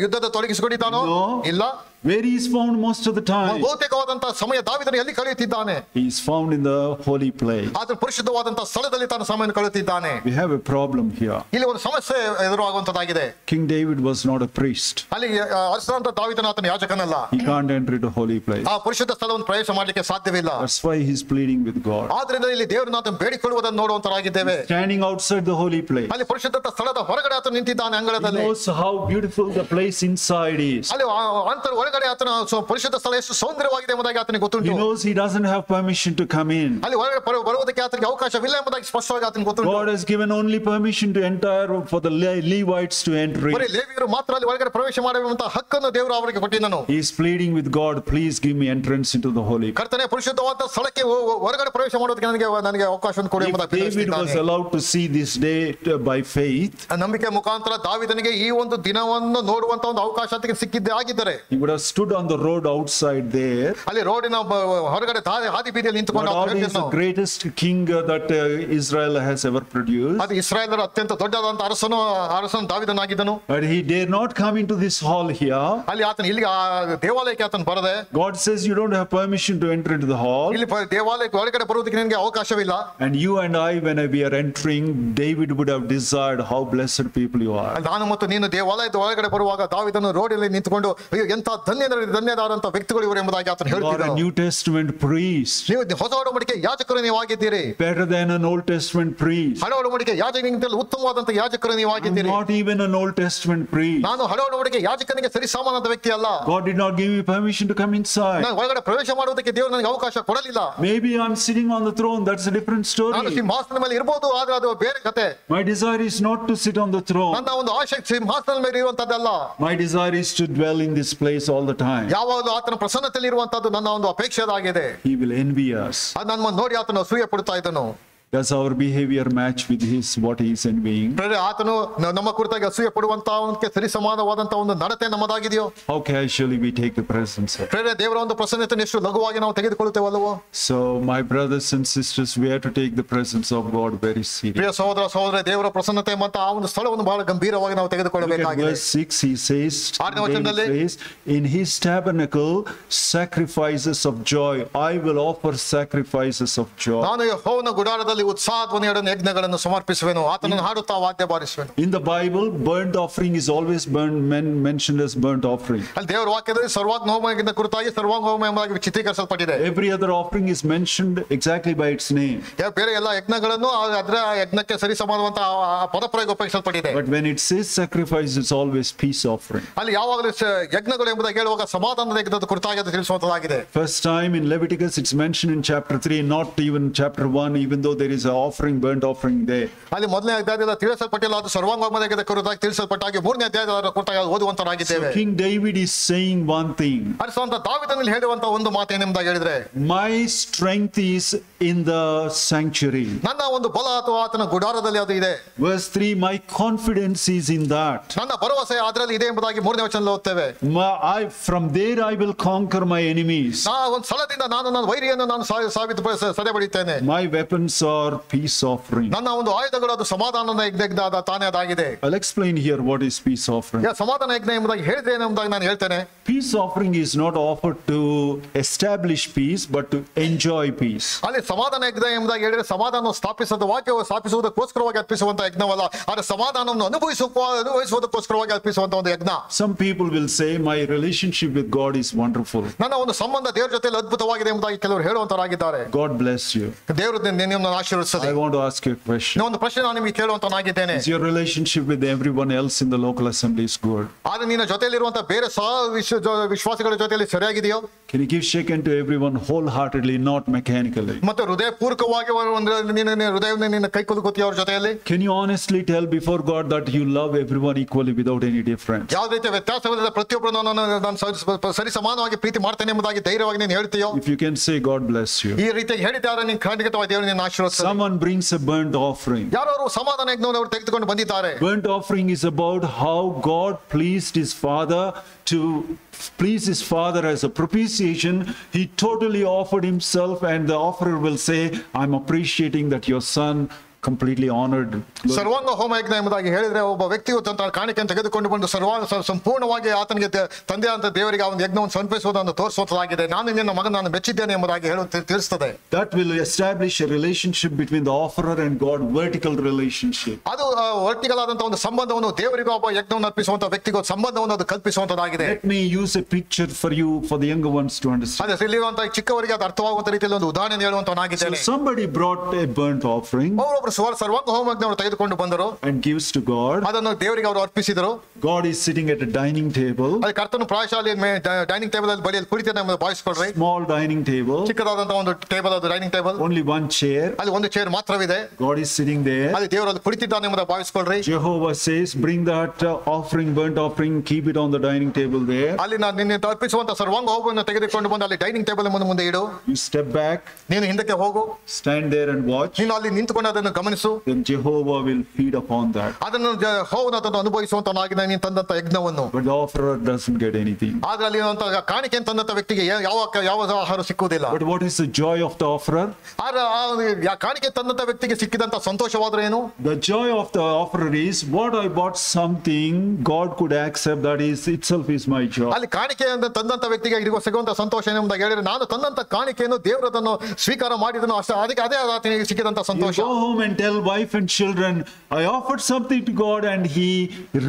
ಯುದ್ಧದ ತೊಡಗಿಸಿಕೊಂಡಿದ್ದಾನೋ? No. ಇಲ್ಲ. Where he is found most of the time? ಬಹುತೇಕವಾದಂತಹ ಸಮಯ ದಾವೀದನು ಎಲ್ಲಿ ಕಳೆಯುತ್ತಿದ್ದಾನೆ? He is found in the holy place. ಆತನು ಪರಿಶುದ್ಧವಾದಂತಹ ಸ್ಥಳದಲ್ಲಿ ತನ್ನ ಸಮಯವನ್ನು ಕಳೆಯುತ್ತಿದ್ದಾನೆ. We have a problem here. ಇಲ್ಲಿ ಒಂದು ಸಮಸ್ಯೆ ಎದುರಾಗುವಂತದ್ದಾಗಿದೆ. King David was not a priest. ಅಲ್ಲಿ ಅರಸನಾದ ದಾವೀದನು ಆತನ ಯಾಜಕನಲ್ಲ. He can't enter into holy place. ಆ ಪರಿಶುದ್ಧ ಸ್ಥಳವನ್ನು ಪ್ರವೇಶ ಮಾಡಲಿಕ್ಕೆ ಸಾಧ್ಯವಿಲ್ಲ. That's why he's pleading with God. ಆದ್ರಿಂದ ಇಲ್ಲಿ ದೇವರನ್ನು ಆತನು ಬೇಡಿಕೊಳ್ಳುವುದನ್ನು ನೋಡುವಂತರಾಗಿದ್ದೇವೆ. Standing outside the holy place. ಅಲ್ಲಿ ಪರಿಶುದ್ಧ ಸ್ಥಳದ ಹೊರಗಡೆ ಆತನು ನಿಂತಿದ್ದಾನೆ ಅಂಗಳದಲ್ಲಿ. He knows how beautiful the place inside is. ಅಲ್ಲಿ ಅಂತರ ಒಳಗಡೆ ಆತನ ಪರಿಶುದ್ಧ ಸ್ಥಳ ಎಷ್ಟು ಸೌಂದರ್ಯವಾಗಿದೆ ಎಂಬುದಾಗಿ ಆತನಿಗೆ ಗೊತ್ತುಂಟು. He knows he doesn't have permission to come in. ಅಲ್ಲಿ ಒಳಗಡೆ ಬರುವುದಕ್ಕೆ ಆತನಿಗೆ ಅವಕಾಶವಿಲ್ಲ ಎಂಬುದಾಗಿ ಸ್ಪಷ್ಟವಾಗಿ ಆತನಿಗೆ ಗೊತ್ತುಂಟು. God has given only permission to enter for the Levites to enter. ಬರೀ ಲೇವಿಯರು ಮಾತ್ರ ಅಲ್ಲಿ ಒಳಗಡೆ ಪ್ರವೇಶ ಮಾಡುವಂತ ಹಕ್ಕನ್ನು ದೇವರು ಅವರಿಗೆ ಕೊಟ್ಟಿದ್ದನು. He is pleading with God, please give me entrance into the holy place. ಕರ್ತನೇ ಪರಿಶುದ್ಧವಾದ ಸ್ಥಳಕ್ಕೆ ಹೊರಗಡೆ ಪ್ರವೇಶ ಮಾಡೋದಕ್ಕೆ ನನಗೆ ಅವಕಾಶವನ್ನು ಕೊಡಿ ಎಂಬುದಾಗಿ David was allowed to see this day by faith. ನಂಬಿಕೆ ಮುಖಾಂತರ ದಾವೀದನಿಗೆ ಈ ಒಂದು ದಿನವನ್ನು ನೋಡುವಂತ ಒಂದು ಅವಕಾಶ ಸಿಕ್ಕಿದ್ದೇ ಆಗಿದ್ದರೆ he would have stood on the road outside there. ಅಲ್ಲಿ ರೋಡಿನ ಹೊರಗಡೆ ಹಾದಿ ಬೀದಿಯಲ್ಲಿ ನಿಂತುಕೊಂಡು God is the greatest king that Israel has ever produced. ಅದು ಇಸ್ರಾಯೇಲರ ಅತ್ಯಂತ ದೊಡ್ಡದಾದಂತ ಅರಸನು ದಾವೀದನಾಗಿದ್ದನು. But he dare not come into this hall here. ಅಲ್ಲಿ ಆತನ ಇಲ್ಲಿ ದೇವಾಲಯಕ್ಕೆ ಆತನ ಬರದೆ. God says you don't have permission to enter into the hall. ಇಲ್ಲಿ ದೇವಾಲಯಕ್ಕೆ ಹೊರಗಡೆ ಬರುವುದಕ್ಕೆ ನಿಮಗೆ ಅವಕಾಶವಿಲ್ಲ. And you and I, when we are entering, David would have desired how blessed people you are. ನಾನು ಮತ್ತು ನೀನು ದೇವಾಲಯದ ಒಳಗಡೆ ಬರುವಾಗ ದಾವೀದನು ರೋಡಲ್ಲಿ ನಿಂತುಕೊಂಡು ಎಂತ ಧನ್ಯದಾದಂತ ವ್ಯಕ್ತಿಗಳು ಇವರು ಎಂಬುದಾಗಿ ಆತನು ಹೇಳ್ತಿದ್ದನು. New Testament priest. ನೀವು ಹೊಸ ಒಡಂಬಡಿಕೆ ಯಾಜಕರು ನೀವು ಆಗಿದ್ದೀರಿ. Better than an Old Testament priest. ಹಳೆ ಒಡಂಬಡಿಕೆ ಯಾಜಕನಿಗಿಂತ ಉತ್ತಮವಾದಂತ ಯಾಜಕರು ನೀವು ಆಗಿದ್ದೀರಿ. Not even an Old Testament priest. ನಾನು ಹಳೆ ಒಡಂಬಡಿಕೆ ಯಾಜಕನಿಗೆ ಸರಿ ಸಮಾನವಾದ ವ್ಯಕ್ತಿ ಅಲ್ಲ. God did not give me permission to come inside. ನಾನು ಒಳಗಡೆ ಪ್ರವೇಶ ಮಾಡುವುದಕ್ಕೆ ದೇವರು ನನಗೆ ಅವಕಾಶ ಕೊಡಲಿಲ್ಲ. Maybe I'm sitting on the throne, that's a different story. ನಾನು ಸಿಂಹಾಸನದ ಮೇಲೆ ಇರಬಹುದು, ಆದ್ರೆ ಅದು ಬೇರೆ ಕತೆ. My desire is not to sit on the throne. ನನ್ನ ಒಂದು ಆಶೆ ಸಿಂಹಾಸನದ ಮೇಲೆ ಇರುವಂತದ್ದಲ್ಲ. My desire is to dwell in this place all the time. ಯಾವಾಗಲೂ ಆತನ ಪ್ರಸನ್ನತೆಯಲ್ಲಿ ಇರುವಂತದ್ದು ನನ್ನ ಒಂದು ಅಪೇಕ್ಷೆ ಆಗಿದೆ. He will envy us. ನನ್ನ ನೋಡಿ ಆತನು ಅಸೂಯೆ ಪಡುತ್ತಾ ಇದ್ದನು. Does our behavior match with his what he is envying? ಆತನು ನಮ್ಮ ಕುರಿತಾಗಿ ಅಸೂಯೆ ಪಡುವಂತ ಸರಿ ಸಮಾನವಾದಂತ ಒಂದು ನಡತೆ ನಮ್ಮದಾಗಿದೆಯೋ? How casually we take the presence of God. ದೇವರ ಒಂದು ಪ್ರಸನ್ನತೆಯನ್ನು ಎಷ್ಟು ಲಘುವಾಗಿ ನಾವು ತೆಗೆದುಕೊಳ್ಳುತ್ತೇವಲ್ಲವೋ? So my brothers and sisters, we have to take the presence of God very seriously. ಪ್ರಿಯ ಸಹೋದರ ದೇವರ ಪ್ರಸನ್ನತೆ ಮತ್ತು ಆ ಒಂದು ಸ್ಥಳವನ್ನು ಬಹಳ ಗಂಭೀರವಾಗಿ ನಾವು ತೆಗೆದುಕೊಳ್ಳಬೇಕಾಗಿದೆ. Verse 6 he says, 6ನೇ ವಚನದಲ್ಲಿ, in his tabernacle sacrifices of joy I will offer sacrifices of joy. ನಾನು ಯೆಹೋವನ ಗುಡಾರದಲ್ಲಿ ಉತ್ಸಾಹಧ್ವನಿಯೊಡನೆ ಯಜ್ಞಗಳನ್ನು ಸಮರ್ಪಿಸುವೆನು, ಆತನನ್ನು ಹಾಡುತ್ತಾ ವಾದ್ಯ ಬಾರಿಸುವೆನು. In the Bible, burnt offering is always mentioned as burnt offering. ಅಲ್ಲಿ ದೇವರ ವಾಕ್ಯದಲ್ಲಿ ಸರ್ವಾಂಗ ಹೋಮಕ್ಕಿಂತ ಕುರಿತಾಗಿ ಸರ್ವಾಂಗ ಹೋಮ ಎಂಬುದಾಗಿ ಚಿತ್ರೀಕರಿಸಲ್ಪಟ್ಟಿದೆ. Every other offering is mentioned exactly by its name. ಬೇರೆ ಎಲ್ಲ ಯಜ್ಞಗಳನ್ನು ಅದರ ಯಜ್ಞಕ್ಕೆ ಸರಿ ಸಮಾನವಾದ ಪದಪ್ರಯೋಗ ಉಪಯೋಗಿಸಲ್ಪಟ್ಟಿದೆ. But when it says sacrifice, it's always peace offering. ಅಲ್ಲಿ ಯಾವಾಗಲೂ ಯಜ್ಞಗಳು ಎಂಬುದಾಗಿ ಹೇಳುವಾಗ ಸಮಾಧಾನದ ಯಜ್ಞದ ಕುರಿತಾಗಿ ಅದು ತಿಳಿಸುವಂತದ್ದಾಗಿದೆ. First time in Leviticus it's mentioned in chapter 3, not even chapter 1, even though there is an offering, burnt offering there. ಅಲ್ಲಿ ಮೊದಲನೇ ಅಧ್ಯಾಯದಲ್ಲಿ ತಿಳಿಸಲ್ಪಟ್ಟಿಲ್ಲ, ಅದು ಸರ್ವಾಂಗ ಹೋಮದ ಕುರಿತಾಗಿ ತಿಳಿಸಲ್ಪಟ್ಟಾಗಿ ಮೂರನೇ ಅಧ್ಯಾಯದ ಕುರಿತಾಗಿ ಓದುವಂತರಾಗಿದ್ದೇವೆ. So King David is saying one thing. ಅರಸನಾದ ದಾವೀದನಲ್ಲಿ ಹೇಳುವಂತ ಒಂದು ಮಾತೇನೆಂಬುದಾಗಿ ಹೇಳಿದ್ರೆ, my strength is in the sanctuary. ನನ್ನ ಒಂದು ಬಲ ಅಥವಾ ಆತನ ಗುಡಾರದಲ್ಲಿ ಅದು ಇದೆ. Verse 3, my confidence is in that. ನನ್ನ ಭರವಸೆ ಅದರಲ್ಲಿ ಇದೆ ಎಂಬುದಾಗಿ ಮೂರನೇ ವಚನದಲ್ಲಿ ಓದ್ತೇವೆ. From there I will conquer my enemies. ಒಂದು ಸ್ಥಳದಿಂದ ನಾನು ನನ್ನ ವೈರಿಯನ್ನು ನಾನು ಸದೆ ಬಡಿತೇನೆ. My weapons are peace offering. ನನ್ನ ಒಂದು ಆಯುಧಗಳು ಅದು ಸಮಾಧಾನದ ಯಜ್ಞ ತಾನೇ ಅದಾಗಿದೆ. I'll explain here what is peace offering. ಸಮಾಧಾನ ಯಜ್ಞ ಎಂಬುದಾಗಿ ಹೇಳಿದ್ರೆ ಎಂಬುದಾಗಿ ನಾನು ಹೇಳ್ತೇನೆ. Peace offering is not offered to establish peace but to enjoy peace. ಅಲ್ಲಿ ಸಮಾಧಾನ ಯಜ್ಞ ಎಂಬುದಾಗಿ ಹೇಳಿದ್ರೆ ಸಮಾಧಾನವನ್ನು ಸ್ಥಾಪಿಸದ ವಾಕ್ಯವನ್ನು ಸ್ಥಾಪಿಸುವುದಕ್ಕೋಸ್ಕರವಾಗಿ ಅರ್ಪಿಸುವಂತ ಯಜ್ಞವಲ್ಲ, ಆದರೆ ಸಮಾಧಾನವನ್ನು ಅನುಭವಿಸುವುದಕ್ಕೋಸ್ಕರವಾಗಿ ಅರ್ಪಿಸುವಂತ ಒಂದು ಯಜ್ಞ. Some people will say my relationship with God is wonderful. ನನ್ನ ಒಂದು ಸಂಬಂಧ ದೇವರ ಜೊತೆಯಲ್ಲಿ ಅದ್ಭುತವಾಗಿದೆ ಎಂಬುದಾಗಿ ಕೆಲವರು ಹೇಳುವಂತರಾಗಿದ್ದಾರೆ. God bless you. ದೇವರು ನಿಮ್ಮನ್ನು ಆಶೀರ್ವದಿಸಲಿ. I want to ask you a question. ಒಂದು ಪ್ರಶ್ನೆ ನಾನು ನಿಮಗೆ ಕೇಳುವಂತನಾಗಿದ್ದೇನೆ. Is your relationship with everyone else in the local assembly is good? ಆದರೆ ನಿನ್ನ ಜೊತೆಯಲ್ಲಿರುವಂತ ಬೇರೆ ವಿಶ್ವಾಸಿಗಳ ಜೊತೆಯಲ್ಲಿ ಸರಿಯಾಗಿದೆಯೋ? Can you give shake hand to everyone wholeheartedly, not mechanically? ಮತ್ತೆ ಹೃದಯಪೂರ್ವಕವಾಗಿ ನಿನ್ನ ಕೈ ಕುಲುಕುತ್ತೀಯ ಅವರ ಜೊತೆಯಲ್ಲಿ? Can you honestly tell before God that you love everyone equally without any difference? ಯಾವುದೇ ರೀತಿಯ ವ್ಯತ್ಯಾಸವಿಲ್ಲದೆ ಪ್ರತಿಯೊಬ್ಬರನ್ನು ನಾನು ಸರಿ ಸಮಾನವಾಗಿ ಪ್ರೀತಿ ಮಾಡ್ತೇನೆ ಎಂಬುದಾಗಿ ಧೈರ್ಯವಾಗಿ ನೀನು ಹೇಳ್ತೀಯೋ? If you can say God bless you. ಈ ರೀತಿಯಾಗಿ ಹೇಳಿದ್ದಾರೆ ನೀನು ಖಂಡಿತವಾಗಿ ದೇವರು ನಿನ್ನ ಆಶೀರ್ವದಿಸಲಿ. Someone brings a burnt offering. ಯಾರೋ ಸಮಾಧಾನ ಯಜ್ಞವನ್ನು ಅವರು ತೆಗೆದುಕೊಂಡು ಬಂದಿದ್ದಾರೆ. Burnt offering is about how God pleased his father to please his father as a propitiation. He totally offered himself, and the offerer will say, I'm appreciating that your son completely honored. ಸರ್ವಾಂಗ ಹೋಮ ಯಜ್ಞ ಎಂಬುದಾಗಿ ಹೇಳಿದ್ರೆ ಒಬ್ಬ ವ್ಯಕ್ತಿಯು ತನ್ನ ಕಾಣಿಕೆಯನ್ನು ತೆಗೆದುಕೊಂಡು ಬಂದು ಸಂಪೂರ್ಣವಾಗಿ ಆತನಿಗೆ ತಂದೆ ಅಂತ ದೇವರಿಗೆ ಆ ಒಂದು ಯಜ್ಞವನ್ನು ಸಮರ್ಪಿಸುವುದನ್ನು ತೋರಿಸುವುದಾಗಿದೆ. ನಾನು ನಿನ್ನ ಮಗನ ನಾನು ಮೆಚ್ಚಿದ್ದೇನೆ ಎಂಬುದಾಗಿ ತಿಳಿಸುತ್ತದೆ. That will establish a relationship between the offerer and God, vertical relationship. ಅದು ವರ್ಟಿಕಲ್ ಆದಂತಹ ಒಂದು ಸಂಬಂಧವನ್ನು ದೇವರಿಗೂ ಒಬ್ಬ ಯಜ್ಞವನ್ನು ಅರ್ಪಿಸುವಂತ ವ್ಯಕ್ತಿಗೂ ಸಂಬಂಧವನ್ನು ಅದು ಕಲ್ಪಿಸುವಂತದ್ದಾಗಿದೆ. Let me use a picture for you, for the younger ones to understand. ಅದೇ ಇಲ್ಲಿರುವಂತಹ ಚಿಕ್ಕವರಿಗೆ ಅದು ಅರ್ಥವಾಗುವಂತ ರೀತಿಯಲ್ಲಿ ಒಂದು ಉದಾಹರಣೆ ಹೇಳುವಂತನಾಗಿದ್ದೇನೆ. So somebody brought a burnt offering ಸರ್ವಾಂಗ ಹೋಮ ಯಜ್ಞವನ್ನು ತೆಗೆದುಕೊಂಡು ಬಂದರು and gives to God. ಅದನ್ನು ದೇವರಿಗೆ ಅವರು ಅರ್ಪಿಸಿದರು. God is sitting at a dining table. ಅಲ್ಲಿ ಕರ್ತನು ಪ್ರಾಯಶಃ ಡೈನಿಂಗ್ ಟೇಬಲ್ ಅಲ್ಲಿ ಬಳಿಯಲ್ಲಿ ಕುಳಿತಿದ್ದಾನೆ ಎಂಬುದು ಭಾವಿಸಿಕೊಳ್ಳ್ರಿ. Small dining table. ಚಿಕ್ಕದಾದಂತಹ ಒಂದು ಟೇಬಲ್, ಅದು dining table. Only one chair. ಅಲ್ಲಿ ಒಂದು chair ಮಾತ್ರವಿದೆ. God is sitting there. ಅಲ್ಲಿ ದೇವರು ಅಲ್ಲಿ ಕುಳಿತಿದ್ದಾನೆ ಎಂಬುದು ಭಾವಿಸಿಕೊಳ್ಳ್ರಿ. Jehovah says, bring that offering, burnt offering, keep it on the dining table there. ಅಲ್ಲಿ ನಾನು ನಿನ್ನೆ ಅರ್ಪಿಸುವಂತ ಸರ್ವಾಂಗ ಹೋಮವನ್ನು ತೆಗೆದುಕೊಂಡು ಬಂದು ಅಲ್ಲಿ ಡೈನಿಂಗ್ ಟೇಬಲ್ ಮುಂದೆ ಇಡು. You step back. ನೀನು ಹಿಂದಕ್ಕೆ ಹೋಗು. Stand there and watch. ನೀನು ಅಲ್ಲಿ ನಿಂತುಕೊಂಡು ಅದನ್ನು ಗಮನಿಸು. Then Jehovah will feed upon that. ಅದನ್ನು ಯೆಹೋವನು ಅದನ್ನು ಅನುಭವಿಸುವಂತನಾಗಿ ನೀನು ತಂದಂತ ಯಜ್ಞವನ್ನು. But the offerer doesn't get anything. ಆದ್ರೆ ಅಲ್ಲಿ ಕಾಣಿಕೆಯನ್ನು ತಂದಂತ ವ್ಯಕ್ತಿಗೆ ಯಾವ ಆಹಾರ ಸಿಕ್ಕುವುದಿಲ್ಲ. But what is the joy of the offerer? ಕಾಣಿಕೆ ತಂದಂತ ವ್ಯಕ್ತಿಗೆ ಸಿಕ್ಕಿದಂತ ಸಂತೋಷವಾದ್ರೆ ಏನು? The joy of the offerer is, what I bought something God could accept, that is itself is my joy. ಅಲ್ಲಿ ಕಾಣಿಕೆ ತಂದಂತ ವ್ಯಕ್ತಿಗೆ ಸಿಗುವಂತ ಸಂತೋಷ ಎಂಬುದಾಗಿ ಹೇಳಿದ್ರೆ, ನಾನು ತಂದಂತ ಕಾಣಿಕೆಯನ್ನು ದೇವರು ಅದನ್ನು ಸ್ವೀಕಾರ ಮಾಡಿದನು, ಅದಕ್ಕೆ ಅದೇ ಆತನಿಗೆ ಸಿಕ್ಕಿದಂತ ಸಂತೋಷ. You go home and tell wife and children, I offered something to God and he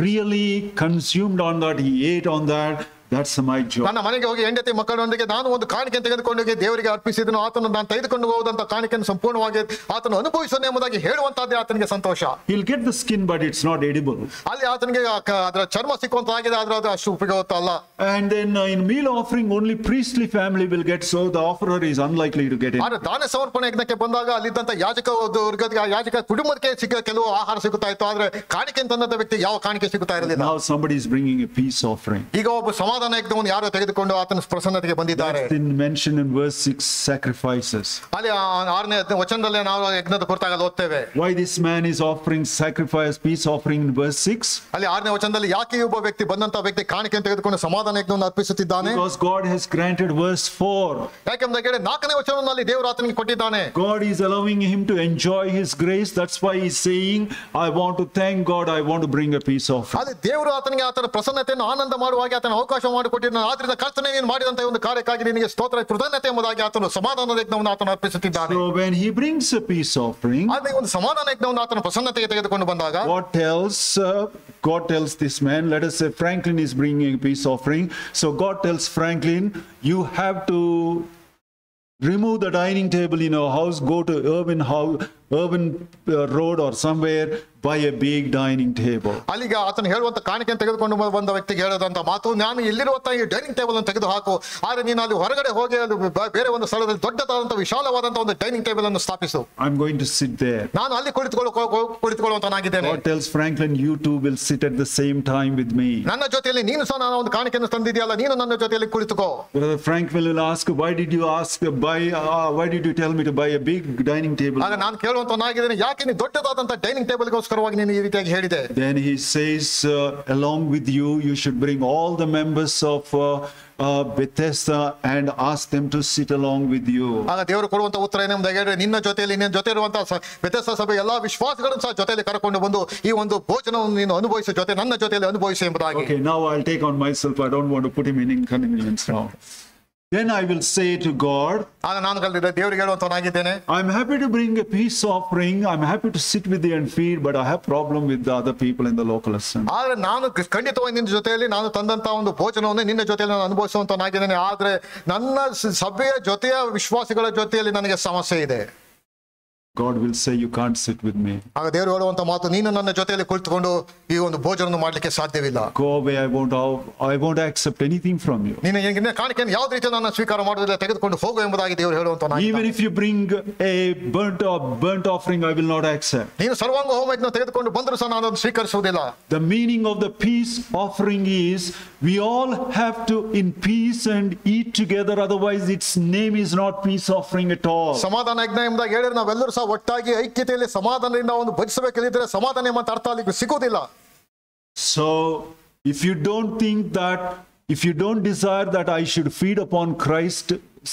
really consumed on that, he ate on that. That's my joy. ನನ್ನ ಮನೆಗೆ ಹೋಗಿ ಹೆಂಡತಿ ಮಕ್ಕಳೊಂದಿಗೆ ನಾನು ಒಂದು ಕಾಣಿಕೆ ತೆಗೆದುಕೊಂಡು ಹೋಗಿ ದೇವರಿಗೆ ಅರ್ಪಿಸಿದನು, ಆತನು ನಾನು ತೆಗೆದುಕೊಂಡು ಹೋದಂತ ಕಾಣಿಕೆಯನ್ನು ಸಂಪೂರ್ಣವಾಗಿ ಆತನು ಅನುಭವಿಸೋಣ ಎಂಬುದಾಗಿ ಹೇಳುವಂತದ್ದೇ ಆತನಿಗೆ ಸಂತೋಷ. He'll get the skin but it's not edible. ಅಲ್ಲಿ ಆತನಿಗೆ ಅದರ ಚರ್ಮ ಸಿಕ್ಕುವಂತಾಗಿದೆ, ಆದ್ರೆ ಅದು ಅಷ್ಟು ಉಪಯೋಗ ಅಲ್ಲ. And then in meal offering only priestly family will get, so the offerer is unlikely to get it. ಆದ್ರೆ ದಾನ ಸಮರ್ಪಣೆ ಯಜ್ಞಕ್ಕೆ ಬಂದಾಗ ಅಲ್ಲಿದ್ದಂತ ಯಾಜಕ ಕುಟುಂಬಕ್ಕೆ ಸಿಕ್ಕ ಕೆಲವು ಆಹಾರ ಸಿಗುತ್ತಾ ಇತ್ತು, ಆದ್ರೆ ಕಾಣಿಕೆ ತಂದಂತ ವ್ಯಕ್ತಿ ಯಾವ ಕಾಣಿಕೆ ಸಿಗುತ್ತಾ ಇರಲಿಲ್ಲ. Now somebody is bringing a peace offering. ಈಗ ಒಬ್ಬ ಸಮಾಧಾನ ಯಜ್ಞವನ್ನು ಯಾರು ತೆಗೆದುಕೊಂಡು ಆತನ ಪ್ರಸನ್ನತೆಗೆ ಬಂದಿದ್ದಾರೆ. Mentioned in verse 6, sacrifices. ಅಲ್ಲಿ 6ನೇ ವಚನದಲ್ಲಿ ನಾವು ಯಜ್ಞದ ಕುರಿತಾಗಿ ಓದ್ತೇವೆ. Why this man is offering sacrifice, peace offering in verse 6? ಅಲ್ಲಿ 6ನೇ ವಚನದಲ್ಲಿ ಯಾಕೆ ಒಬ್ಬ ವ್ಯಕ್ತಿ ಬಂದಂತ ವ್ಯಕ್ತಿ ಕಾಣಿಕೆಯನ್ನು ತೆಗೆದುಕೊಂಡು ಸಮಾಧಾನ ಯಜ್ಞವನ್ನು ಅರ್ಪಿಸುತ್ತಿದ್ದಾನೆ? Because God has granted verse 4. ಯಾಕೆಂದರೆ 4ನೇ ವಚನದಲ್ಲಿ ದೇವರು ಆತನಿಗೆ ಕೊಟ್ಟಿದ್ದಾನೆ. God is allowing him to enjoy his grace. That's why he's saying, I want to thank God, I want to bring a peace offering. ಅಲ್ಲಿ ದೇವರು ಆತನಿಗೆ ಆತನ ಪ್ರಸನ್ನತೆಯನ್ನು ಆನಂದ ಮಾಡುವಾಗ ಆತನ ಅವಕಾಶ ಮಾಡಿಕೊಟ್ಟಿದ್ದಾನೆ. ಆದ್ರಿಂದ ಕರ್ತನೇ ನೀನು ಮಾಡಿದಂತ ಒಂದು ಕಾರ್ಯಕ್ಕಾಗಿ ನಿನಗೆ ಸ್ತೋತ್ರ, ಕೃತಜ್ಞತೆ ಎಂಬುದಾಗಿ ಆತನು ಸಮಾಧಾನದ ಯಜ್ಞವನ್ನು ಆತನು ಅರ್ಪಿಸುತ್ತಿದ್ದಾನೆ. So when he brings a peace offering, ಆದ್ರೆ ಒಂದು ಸಮಾಧಾನ ಯಜ್ಞವನ್ನು ಆತನ ಪ್ರಸನ್ನತೆಗೆ ತೆಗೆದುಕೊಂಡು ಬಂದಾಗ God tells this man, let us say Franklin is bringing a peace offering. So God tells Franklin, you have to remove the dining table in your house, go to Irvin Road or somewhere, buy a big dining table. ಅಲ್ಲಿಗೆ ಆತನು ಹೇಳುವಂತ ಕಾಣಿಕೆಯನ್ನು ತೆಗೆದುಕೊಂಡು ಬಂದ ವ್ಯಕ್ತಿಗೆ ಹೇಳೋದಂತ ಮಾತು, ನಾನು ಎಲ್ಲಿರುವಂತ ಈ ಡೈನಿಂಗ್ ಟೇಬಲ್ ಅನ್ನು ತೆಗೆದು ಹಾಕು, ಆದ್ರೆ ನೀನು ಅಲ್ಲಿ ಹೊರಗಡೆ ಹೋಗಿ ಅಲ್ಲಿ ಬೇರೆ ಒಂದು ಸ್ಥಳದಲ್ಲಿ ದೊಡ್ಡದಾದಂತ ವಿಶಾಲವಾದಂತ ಒಂದು ಡೈನಿಂಗ್ ಟೇಬಲ್ ಅನ್ನು ಸ್ಥಾಪಿಸು. I'm going to sit there. ನಾನು ಅಲ್ಲಿ ಕುಳಿತುಕೊಳ್ಳುವಂತನಾಗಿದ್ದೇನೆ. God tells Franklin, you too will sit at the same time with me. ನನ್ನ ಜೊತೆಯಲ್ಲಿ ನೀನು ಸಹ ನಾನು ಒಂದು ಕಾಣಿಕೆಯನ್ನು ತಂದಿದೆಯಲ್ಲ, ನೀನು ನನ್ನ ಜೊತೆಯಲ್ಲಿ ಕುಳಿತುಕೋ. Brother Franklin will ask, why did you tell me to buy a big dining table? ಆಗ ನಾನು ಕೇಳುವಂತನಾಗಿದ್ದೇನೆ, ಯಾಕೆ ನೀನು ದೊಡ್ಡದಾದಂತ ಡೈನಿಂಗ್ ಟೇಬಲ್ಗೋಸ್ಕರವಾಗಿ ನೀನು ಈ ರೀತಿಯಾಗಿ ಹೇಳಿದೆ? Then he says, along with you should bring all the members of Bethesda and ask them to sit along with you. ಆಗ ದೇವರು ಕೊಡುವಂತ ಉತ್ತರ ಏನೆಂಬುದಾಗಿ, ನಿನ್ನ ಜೊತೆ ಇರುವಂತಹ ಬೆಥೆಸ್ದ ಸಭೆ ಎಲ್ಲಾ ವಿಶ್ವಾಸಿಗಳನ್ನು ಸಹ ಜೊತೆಯಲ್ಲಿ ಕರೆಕೊಂಡು ಬಂದು ಈ ಒಂದು ಭೋಜನವನ್ನು ನೀನು ಅನುಭವಿಸೋ ಜೊತೆ ನನ್ನ ಜೊತೆಯಲ್ಲಿ ಅನುಭವಿಸು ಎಂಬುದಾಗಿ. Okay, now I'll take on myself. I don't want to put him in inconvenience now. Then I will say to God, ಆಗ ನಾನು ದೇವರಿಗೆ ಹೇಳುವಂತನಾಗಿದ್ದೇನೆ, I'm happy to bring a peace offering. I'm happy to sit with you and feed, but I have problem with the other people in the local assembly. ಆದ್ರೆ ನಾನು ಖಂಡಿತವಾಗಿ ನಿನ್ನ ಜೊತೆಯಲ್ಲಿ ನಾನು ತಂದಂತ ಒಂದು ಭೋಜನವನ್ನು ನಿನ್ನ ಜೊತೆಯಲ್ಲಿ ನಾನು ಅನುಭವಿಸುವಂತನಾಗಿದ್ದೇನೆ, ಆದ್ರೆ ನನ್ನ ಸಭೆಯ ಜೊತೆಯ ವಿಶ್ವಾಸಿಗಳ ಜೊತೆಯಲ್ಲಿ ನನಗೆ ಸಮಸ್ಯೆ ಇದೆ. God will say, you can't sit with me. ಆಗ ದೇವರು ಹೇಳುವಂತ ಮಾತು, ನೀನು ನನ್ನ ಜೊತೆಯಲ್ಲಿ ಕುಳಿತುಕೊಂಡು ಈ ಒಂದು ಭೋಜನ ಮಾಡ್ಲಿಕ್ಕೆ ಸಾಧ್ಯವಿಲ್ಲ. Go away, I won't accept anything from you. ನೀನು ಕಾಣಿಕೆಯನ್ನು ಯಾವ ರೀತಿ ನನ್ನ ಸ್ವೀಕಾರ ಮಾಡುವುದಿಲ್ಲ, ತೆಗೆದುಕೊಂಡು ಹೋಗು ಎಂಬುದಾಗಿ ದೇವರು ಹೇಳುವಂತ. Even if you bring a burnt offering, I will not accept. ನೀನು ಸರ್ವಾಂಗ ಹೋಮವನ್ನು ತೆಗೆದುಕೊಂಡು ಬಂದರೂ ಸಹ ನಾನು ಅದನ್ನು ಸ್ವೀಕರಿಸುವುದಿಲ್ಲ. The meaning of the peace offering is, we all have to in peace and eat together, otherwise its name is not peace offering at all. ಸಮಾಧಾನ ಯಜ್ಞ ಎಂಬುದಾಗಿ ಹೇಳಿದ್ರೆ ನಾವೆಲ್ಲರೂ ಸಹ ಒಟ್ಟಾಗಿ ಐಕ್ಯತೆಯಲ್ಲಿ ಸಮಾಧಾನದಿಂದ ಒಂದು ಭಜಿಸಬೇಕಿದ್ರೆ ಸಮಾಧಾನ ಎಂಬ ಅರ್ಥ ಅಲ್ಲಿ ಸಿಗುವುದಿಲ್ಲ. So if you don't desire that I should feed upon Christ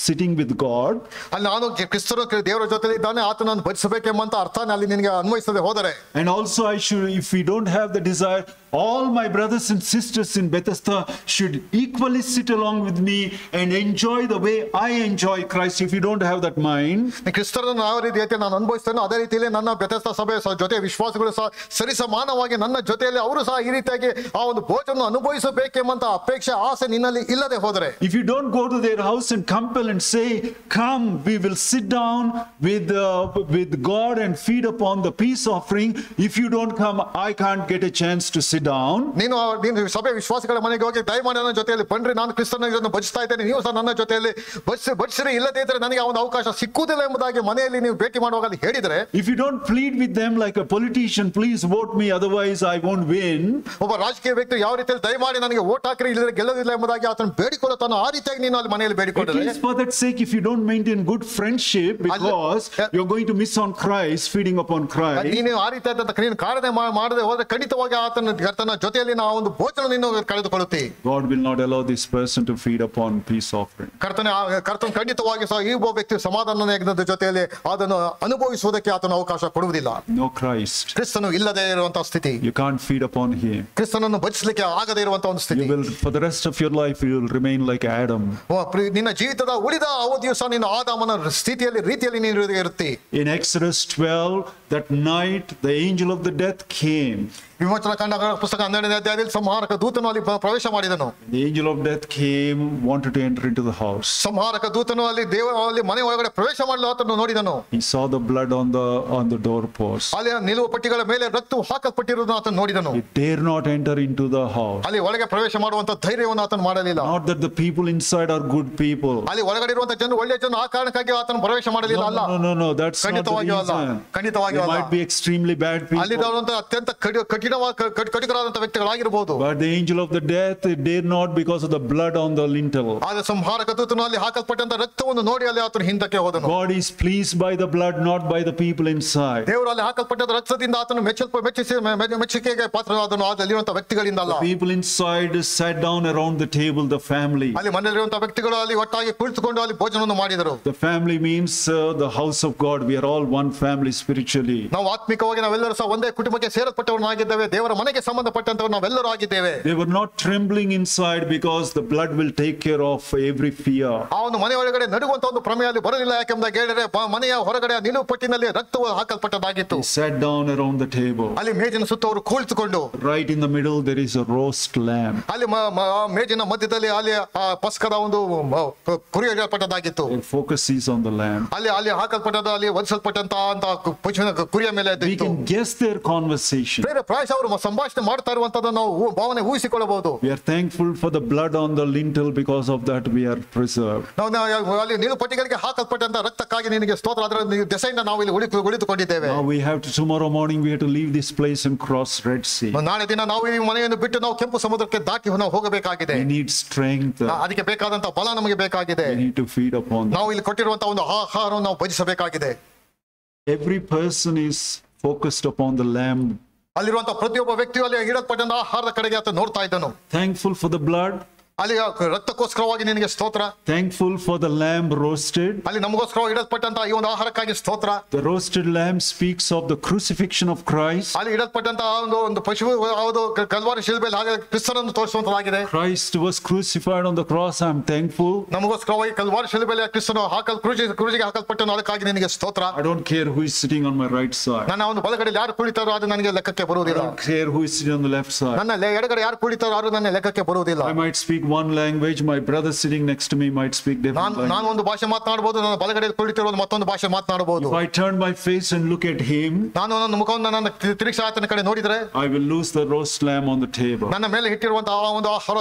sitting with God, ಅಲ್ಲಿ ನಾನು ಕ್ರಿಸ್ತನು ದೇವರ ಜೊತೆ ಇದ್ದಾನೆ, ಆತನನ್ನು ಭಜಿಸಬೇಕೆಂಬಂತ ಅರ್ಥನೇ ಅಲ್ಲಿ ನಿನಗೆ ಅನ್ವಯಿಸದೆ ಹೋದರೆ, and also I should, if we don't have the desire, all my brothers and sisters in Bethesda should equally sit along with me and enjoy the way I enjoy Christ. If you don't have that mind, ಕ್ರಿಸ್ತನನ್ನು ಯಾವ ರೀತಿ ನಾನು ಅನುಭವಿಸ್ತೇನೋ ಅದೇ ರೀತಿಯಲ್ಲಿ ನನ್ನ ಬೆಥೆಸ್ದ ಸಭೆ ಜೊತೆ ವಿಶ್ವಾಸಿಗಳು ಸಹ ಸರಿ ಸಮಾನವಾಗಿ ನನ್ನ ಜೊತೆಯಲ್ಲಿ ಅವರು ಸಹ ಈ ರೀತಿಯಾಗಿ ಆ ಒಂದು ಭೋಜನ ಅನುಭವಿಸಬೇಕೆಂಬಂತ ಅಪೇಕ್ಷೆ ಆಸೆ ನಿನ್ನಲ್ಲಿ ಇಲ್ಲದೆ ಹೋದರೆ, if you don't go to their house and compel and say, come, we will sit down with God and feed upon the peace offering, if you don't come, I can't get a chance to sit down. ನೀನು ಸಭೆ ವಿಶ್ವಾಸಿಗಳ ಮನೆಗೆ ಹೋಗಿ ದಯಮಾಡಿ ನನ್ನ ಜೊತೆಯಲ್ಲಿ ಬನ್ರಿ, ನಾನು ಕ್ರಿಸ್ತನ ಇದನ್ನು ಭಜಿಸ್ತಾ ಇದ್ದೇನೆ, ನೀವು ಸಹ ನನ್ನ ಜೊತೆಯಲ್ಲಿ ಭಜಿಸಿರಿ, ಇಲ್ಲದೇ ಇದ್ರೆ ನನಗೆ ಆ ಒಂದು ಅವಕಾಶ ಸಿಕ್ಕುವುದಿಲ್ಲ ಎಂಬುದಾಗಿ ಮನೆಯಲ್ಲಿ ನೀವು ಭೇಟಿ ಮಾಡುವಾಗ ಅಲ್ಲಿ ಹೇಳಿದರೆ, if you don't plead with them like a politician, please vote me, otherwise I won't win. ಒಬ್ಬ ರಾಜಕೀಯ ವ್ಯಕ್ತಿ ಯಾವ ರೀತಿಯಲ್ಲಿ ದಯಮಾಡಿ ನನಗೆ ವೋಟ್ ಹಾಕಿರಿ ಇಲ್ಲದೆ ಗೆಲ್ಲೋದಿಲ್ಲ ಎಂಬುದಾಗಿ ಆತನು ಬೇಡಿಕೊಳ್ಳುತ್ತಾನೋ ಆ ರೀತಿಯಾಗಿ ನೀನು ಅಲ್ಲಿ ಮನೆಯಲ್ಲಿ ಬೇಡಿಕೊಂಡರೆ, it is for that sake, if you don't maintain good friendship, because you're going to miss on Christ, feeding upon Christ, ನೀನು ಆ ರೀತಿಯಾದಂತ ನೀನು ಕಾರಣ ಮಾಡದೆ ಹೋದ್ರೆ ಖಂಡಿತವಾಗಿ ಆತನ ಜೊತೆಯಲ್ಲಿ ನಾವು ಒಂದು ಭೋಜನ ನೀನು ಕಳೆದುಕೊಳ್ಳುತ್ತಿ. God will not allow this person to feed upon peace offering. ಕರ್ತನ ಖಂಡಿತವಾಗಿ ಸಹ ಈ ಒಬ್ಬ ವ್ಯಕ್ತಿ ಸಮಾಧಾನ ಯಜ್ಞದ ಜೊತೆಯಲ್ಲಿ ಅದನ್ನು ಅನುಭವಿಸುವುದಕ್ಕೆ ಆತನ ಅವಕಾಶ ಕೊಡುವುದಿಲ್ಲ. No Christ, ಕ್ರಿಸ್ತನು ಇಲ್ಲದೆ ಇರುವಂತಹ ಸ್ಥಿತಿ, you can't feed upon him. ಕ್ರಿಸ್ತನನ್ನು ಭಜಿಸಲಿಕ್ಕೆ ಆಗದೇ ಇರುವಂತಹ ಒಂದು ಸ್ಥಿತಿ. You will, for the rest of your life, you will remain like Adam. ನಿನ್ನ ಜೀವಿತದ ಉಳಿದ ಅವಧಿಯು ಸಹ ನೀನು ಆದಾಮನ ರೀತಿಯಲ್ಲಿ ನೀನು ಇರುತ್ತಿ. In Exodus 12, that night the angel of the death came. ವಿಮೋಚನಾ ಕಾಂಡ ಪುಸ್ತಕ 12ನೇ ಅಧ್ಯಾಯದಲ್ಲಿ ಸಂಹಾರಕ ದೂತನು ಅಲ್ಲಿ ಪ್ರವೇಶ ಮಾಡಿದನು. The angel of death came, wanted to enter into the house. ಸಂಹಾರಕ ದೂತನು ಅಲ್ಲಿ ಮನೆ ಒಳಗಡೆ ಪ್ರವೇಶ ಮಾಡಲು ಆತನು ನೋಡಿದನು. He saw the blood on the doorpost. ಅಲ್ಲಿ ನಿಲುವು ಪಟ್ಟಿಗಳ ಮೇಲೆ ರಕ್ತವು ಹಾಕಲ್ಪಟ್ಟಿರುವುದನ್ನು ಆತನು ನೋಡಿದನು. He dare not enter into the house. ಅಲ್ಲಿ ಒಳಗೆ ಪ್ರವೇಶ ಮಾಡುವಂತ ಧೈರ್ಯವನ್ನು ಆತನು ಮಾಡಲಿಲ್ಲ. Not that the people inside are good people. ಅಲ್ಲಿ ಒಳಗಡೆ ಇರುವಂತ ಜನರು ಒಳ್ಳೆಯ ಜನರು, ಆ ಕಾರಣಕ್ಕಾಗಿ ಆತನು ಪ್ರವೇಶ ಮಾಡಲಿಲ್ಲ. ಅಲ್ಲ, no, that's not the reason. ಖಂಡಿತವಾಗಿಯೂ They might be extremely bad people. ಅಲ್ಲಿ ಇರುವಂತ ಅತ್ಯಂತ ಕಠಿಣರಾದಂತ ವ್ಯಕ್ತಿಗಳಾಗಿರಬಹುದು. But the angel of the death dare not, because of the blood on the lintel. ಆದ ಸಂಹಾರಕ ದೂತನು ಅಲ್ಲಿ ಹಾಕಲ್ಪಟ್ಟಂತ ರಕ್ತವನ್ನು ನೋಡಿ ಅಲ್ಲಿ ಆತನು ಹಿಂದಕ್ಕೆ ಹೋದನು. God is pleased by the blood, not by the people inside. ದೇವರು ಅಲ್ಲಿ ಹಾಕಲ್ಪಟ್ಟ ರಕ್ತದಿಂದ ಆತನು ಮೆಚ್ಚುಗೆಗೆ ಪಾತ್ರನಾದನು, ಅಲ್ಲಿರುವಂತ ವ್ಯಕ್ತಿಗಳಿಂದ ಅಲ್ಲ. The people inside sat down around the table, the family. ಅಲ್ಲಿ ಮನೆಯಲ್ಲಿರುವಂತ ವ್ಯಕ್ತಿಗಳು ಅಲ್ಲಿ ಒಟ್ಟಾಗಿ ಕುಳಿತುಕೊಂಡು ಅಲ್ಲಿ ಭೋಜನವನ್ನು ಮಾಡಿದರು. The family means the house of God. We are all one family spiritually. ನಾವು ಆತ್ಮಿಕವಾಗಿ ನಾವೆಲ್ಲರೂ ಸಹ ಒಂದೇ ಕುಟುಂಬಕ್ಕೆ ಸೇರಲ್ಪಟ್ಟವರಾಗಿದ್ದೇವೆ, ದೇವರ ಮನೆಗೆ ಸಂಬಂಧಪಟ್ಟಂತವರು ನಾವೆಲ್ಲರೂ ಆಗಿದ್ದೇವೆ. They were not trembling inside because the blood will take care of every fear. ಆ ಒಂದು ಮನೆ ಒಳಗಡೆ ನಡುವಂತ ಒಂದು ಪ್ರಮೇಯ ಅಲ್ಲಿ ಬರಲಿಲ್ಲ, ಯಾಕೆಂಬುದಾಗಿ ಹೇಳಿದ್ರೆ ಮನೆಯ ಹೊರಗಡೆ ನಿಲುವು ಪಟ್ಟಿನಲ್ಲಿ ರಕ್ತವು ಹಾಕಲ್ಪಟ್ಟದಾಗಿತ್ತು. They sat down around the table. ಅಲ್ಲಿ ಮೇಜಿನ ಸುತ್ತ ಅವರು ಕುಳಿತುಕೊಂಡು, right in the middle there is a roast lamb. ಅಲ್ಲಿ ಮೇಜಿನ ಮಧ್ಯದಲ್ಲಿ ಅಲ್ಲಿ ಪಸ್ಕದ ಒಂದು ಕುರಿ ಇಡಲ್ಪಟ್ಟದಾಗಿತ್ತು. Their focus is on the lamb. ಅಲ್ಲಿ ಹಾಕಲ್ಪಟ್ಟದ ಅಲ್ಲಿ ವಧಿಸಲ್ಪಟ್ಟಂತ ಕುರಿಯ ಮೇಲೆ we can guess their conversation. ಪ್ರಾಯಶಃ ಅವರು ಸಂಭಾಷಣೆ ಮಾಡ್ತಾ ಇರುವಂತದನ್ನು ನಾವು ಭಾವನೆ ಊಹಿಸಿಕೊಳ್ಳಬಹುದು. We are thankful for the blood on the lintel, because of that we are preserved. ನಾವು ಅಲ್ಲಿ ನಿಲುಪಟ್ಟಿಗಳಿಗೆ ಹಾಕಲ್ಪಟ್ಟಂತ ರಕ್ತಕ್ಕಾಗಿ ನಿನಗೆ ಸ್ತೋತ್ರ, ಅದರ ದೆಸೆಯಿಂದ ನಾವು ಇಲ್ಲಿ ಉಳಿದುಕೊಂಡಿದ್ದೇವೆ. Now we have to, tomorrow morning we have to leave this place and cross Red Sea. ನಾಳೆ ದಿನ ನಾವು ಈ ಮನೆಯನ್ನು ಬಿಟ್ಟು ನಾವು ಕೆಂಪು ಸಮುದ್ರಕ್ಕೆ ದಾಟಿ ನಾವು ಹೋಗಬೇಕಾಗಿದೆ. We need strength. ಅದಕ್ಕೆ ಬೇಕಾದಂತ ಬಲ ನಮಗೆ ಬೇಕಾಗಿದೆ. We need to feed upon ನಾವು ಇಲ್ಲಿ ಕೊಟ್ಟಿರುವಂತಹ ಒಂದು ಆಹಾರವನ್ನು ನಾವು ಭಜಿಸಬೇಕಾಗಿದೆ. Every person is focused upon the lamb. ಅಲ್ಲಿರುವಂತಹ ಪ್ರತಿಯೊಬ್ಬ ವ್ಯಕ್ತಿಯು ಅಲ್ಲಿ ಇಡಲ್ಪಟ್ಟಂತ ಆಹಾರದ ಕಡೆಗೆ ಆತ ನೋಡ್ತಾ ಇದ್ದನು. Thankful for the blood. ಅಲ್ಲಿ ರಕ್ತಕ್ಕೋಸ್ಕರವಾಗಿ ನಿನಗೆ ಸ್ತೋತ್ರ. Thankful for the lamb roasted. ಅಲ್ಲಿ ನಮಗೋಸ್ಕರ ಇಡಲ್ಪಟ್ಟಂತ ಈ ಒಂದು ಆಹಾರಕ್ಕಾಗಿ ಸ್ತೋತ್ರ. The roasted lamb speaks of the crucifixion of Christ. ಅಲ್ಲಿ ಇಡಲ್ಪಟ್ಟಂತ ಒಂದು ಪಶು ಯಾವುದು ಕಲ್ವಾರಿ ಶಿಲುಬೆಯಲ್ಲಿ ಹಾಗೆ ಕ್ರಿಸ್ತನನ್ನು ತೋರಿಸುವಂತದಾಗಿದೆ. Christ was crucified on the cross. I am thankful. ನಮಗೋಸ್ಕರವಾಗಿ ಕಲ್ವಾರಿ ಶಿಲುಬೆಯಲ್ಲಿ ಕ್ರಿಸ್ತನು ಕ್ರೂಜಿಗೆ ಹಾಕಲ್ಪಟ್ಟನು, ಅದಕ್ಕಾಗಿ ನಿನಗೆ ಸ್ತೋತ್ರ. I don't care who is sitting on my right side. ನನ್ನ ಒಂದು ಬಲಗಡೆಯಲ್ಲಿ ಯಾರು ಕುಳಿತಾರೋ ಅದು ನನಗೆ ಲೆಕ್ಕಕ್ಕೆ ಬರುವುದಿಲ್ಲ. I don't care who is sitting on the left side. ನನ್ನ ಎಡಗಡೆ ಯಾರು ಕುಳಿತಾರೋ ಅದು ನನ್ನ ಲೆಕ್ಕಕ್ಕೆ ಬರುವುದಿಲ್ಲ. I might speak one language, my brother sitting next to me might speak different language. ನಾನು ಒಂದು ಭಾಷೆ ಮಾತನಾಡಬಹುದು, ನನ್ನ ಬಲಗಡೆಯಲ್ಲಿ ಕುಳಿತಿರೋದು ಮತ್ತೊಂದು ಭಾಷೆ ಮಾತನಾಡಬಹುದು. If I turn my face and look at him, ನಾನು ನನ್ನ ಮುಖವನ್ನು ನನ್ನ ತಿರುಗಿಸಿ ಆತನ ಕಡೆ ನೋಡಿದರೆ, I will lose the roast lamb on the table. ನನ್ನ ಮೇಲೆ ಇಟ್ಟಿರುವಂತಹ ಒಂದು ಆಹಾರ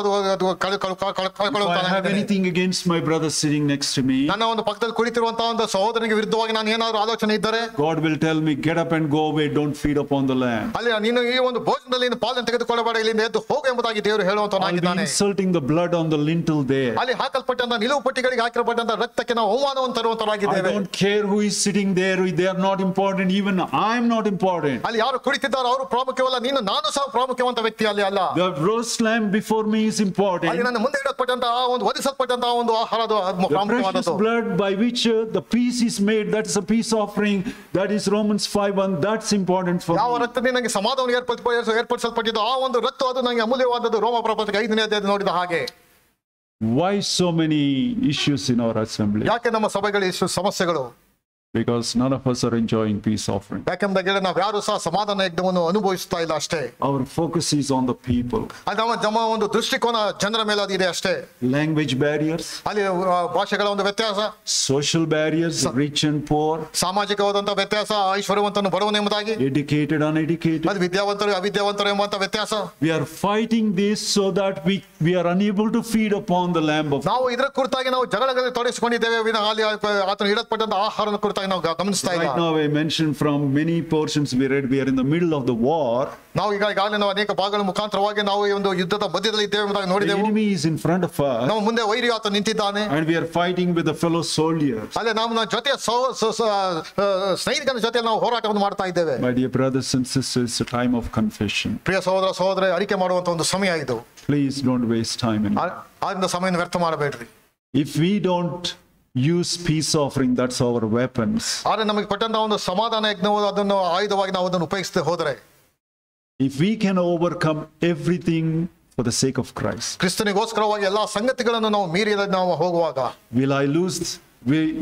If I have anything against my brother sitting next to me, ನನ್ನ ಒಂದು ಪಕ್ಕದಲ್ಲಿ ಕುಳಿತಿರುವಂತಹ ಒಂದು ಸಹೋದರನಿಗೆ ವಿರುದ್ಧವಾಗಿ ನಾನು ಏನಾದರೂ ಆಲೋಚನೆ ಇದ್ದರೆ, God will tell me, get up and go away, don't feed upon the lamb. ಅಲ್ಲಿ ನೀನು ಈ ಒಂದು ಭೋಜನದಲ್ಲಿ ಪಾಲನೆ ತೆಗೆದುಕೊಳ್ಳಬೇಡ, ಇಲ್ಲಿಂದ ಎದ್ದು ಹೋಗು ಎಂಬುದಾಗಿ ದೇವರು ಹೇಳುವಂತನಾಗಿದ್ದಾನೆ. Insulting the blood on the lintel there. ಅಲ್ಲಿ ಹಾಕಲ್ಪಟ್ಟಂತ ನಿಲುವು ಪಟ್ಟಿಗಳಿಗೆ ಹಾಕಿರಪಟ್ಟಂತ ರಕ್ತಕ್ಕೆ ನಾವು ಅವಮಾನವನ್ನು I ತರುವಂತರಾಗಿದ್ದೇವೆ. don't care who is sitting there. They are not important. Even I am not important. ಅಲ್ಲಿ ಯಾರು ಕುಳಿತಿದ್ದಾರೋ ಅವರು ಪ್ರಾಮುಖ್ಯವಲ್ಲ, ನಾನು ಸಹ ಪ್ರಾಮುಖ್ಯವಂತ ವ್ಯಕ್ತಿ ಅಲ್ಲಿ ಅಲ್ಲ. The roast lamb before me is ಅಲ್ಲಿ important. ನನ್ನ ಮುಂದೆ ಇಡಲ್ಪಟ್ಟಂತಹ ಒಂದು ವಧಿಸಲ್ಪಟ್ಟಂತಹ ಒಂದು ಆಹಾರದ The precious ಪ್ರಾಮುಖ್ಯವಾದದ್ದು. blood by which the peace is made, that is a peace offering. That is Romans 5:1. That's important for ಯಾವ me. ರಕ್ತದಿಂದ ನನಗೆ ಸಮಾಧಾನ ಏರ್ಪಡಿಸಲ್ಪಟ್ಟಿದ್ದು ಆ ಒಂದು ರಕ್ತ ಅದು ನನಗೆ ಅಮೂಲ್ಯವಾದದ್ದು. ರೋಮ ಪ್ರಪಂಚಕ್ಕೆ 5ನೇ ಅಧ್ಯಾಯದಲ್ಲಿ ನೋಡಿದ ಹಾಗೆ. Why so many issues in our assembly? ಯಾಕೆ ನಮ್ಮ ಸಭೆಗಳಲ್ಲಿ ಇಷ್ಟು ಸಮಸ್ಯೆಗಳು? Because none of us are enjoying peace offering. ಯಾಕೆಂದ್ರೆ ನಾವು ಯಾರು ಸಹ ಸಮಾಧಾನ ಯಜ್ಞವನ್ನು ಅನುಭವಿಸ್ತಾ ಇಲ್ಲ ಅಷ್ಟೇ. Our focus is on the people. ಅದು ನಮ್ಮ ಒಂದು ದೃಷ್ಟಿಕೋನ ಜನರ ಮೇಲೆ ಅದಿದೆ ಅಷ್ಟೇ. Language barriers, ಅಲ್ಲಿ ಭಾಷೆಗಳ ಒಂದು ವ್ಯತ್ಯಾಸ, social barriers, rich and poor, ಸಾಮಾಜಿಕವಾದಂತಹ ವ್ಯತ್ಯಾಸ, ಐಶ್ವರ್ಯವಂತನು ಬಡವನು ಎಂಬುದಾಗಿ, educated, uneducated. ಅದು ವಿದ್ಯಾವಂತರು ಅವಿದ್ಯಾವಂತರು ಎಂಬಂತ ವ್ಯತ್ಯಾಸ. We are fighting this so that we are unable to feed upon the lamb of God. ನಾವು ಇದರ ಕುರಿತಾಗಿ ನಾವು ಜಗಳಗಳಲ್ಲಿ ತೊಡಗಿಸಿಕೊಂಡಿದ್ದೇವೆ ವಿನ ಅಲ್ಲಿ ಆತನು ಇಡಲ್ಪಟ್ಟಂತ ಆಹಾರದ ಕುರಿತಾಗಿ ನಾವು ಗಮನಿಸ್ತಾ ಇಲ್ಲ. Right now I mentioned from many portions we read, we are in the middle of the war. ನಾವು ಈಗಾಗಲೇ ನಾವು ಅನೇಕ ಭಾಗಗಳ ಮುಖಾಂತರವಾಗಿ ನಾವು ಈ ಒಂದು ಯುದ್ಧದ ಮಧ್ಯದಲ್ಲಿ ಇದ್ದೇವೆ ಎಂಬುದಾಗಿ The ನೋಡಿದೆವು. enemy is in front of us ನಾವು ಮುಂದೆ ವೈರಿ ಆತ ನಿಂತಿದ್ದಾನೆ. and we are fighting with the fellow soldiers. ಅಲ್ಲೇ ನಮ್ಮ ಜೊತೆ ಸ್ನೇಹಿತರ ಜೊತೆ ನಾವು ಹೋರಾಟವನ್ನು ಮಾಡ್ತಾ ಇದ್ದೇವೆ. My dear brothers and sisters, it's a time of confession. ಪ್ರಿಯ ಸಹೋದರ ಸಹೋದರಿ, ಅರಿಕೆ ಮಾಡುವಂತ ಒಂದು ಸಮಯ ಇದು. Please don't waste time in it. ಆದ್ರಿಂದ ಸಮಯವನ್ನು ವ್ಯರ್ಥ ಮಾಡಬೇಡ್ರಿ. If we don't use peace offering, that's our weapons. ಆದ್ರೆ ನಮಗೆ ಕೊಟ್ಟಂತ ಒಂದು ಸಮಾಧಾನ ಯಜ್ಞವು ಅದನ್ನು ಆಯುಧವಾಗಿ ನಾವು ಅದನ್ನು ಉಪಯೋಗಿಸದೆ ಹೋದರೆ, If we can overcome everything for the sake of Christ, ಕ್ರಿಸ್ತನಿಗೋಸ್ಕರವಾಗಿ ಎಲ್ಲಾ ಸಂಗತಿಗಳನ್ನು ನಾವು ಮೀರಿ ನಾವು ಹೋಗುವಾಗ, will I lose?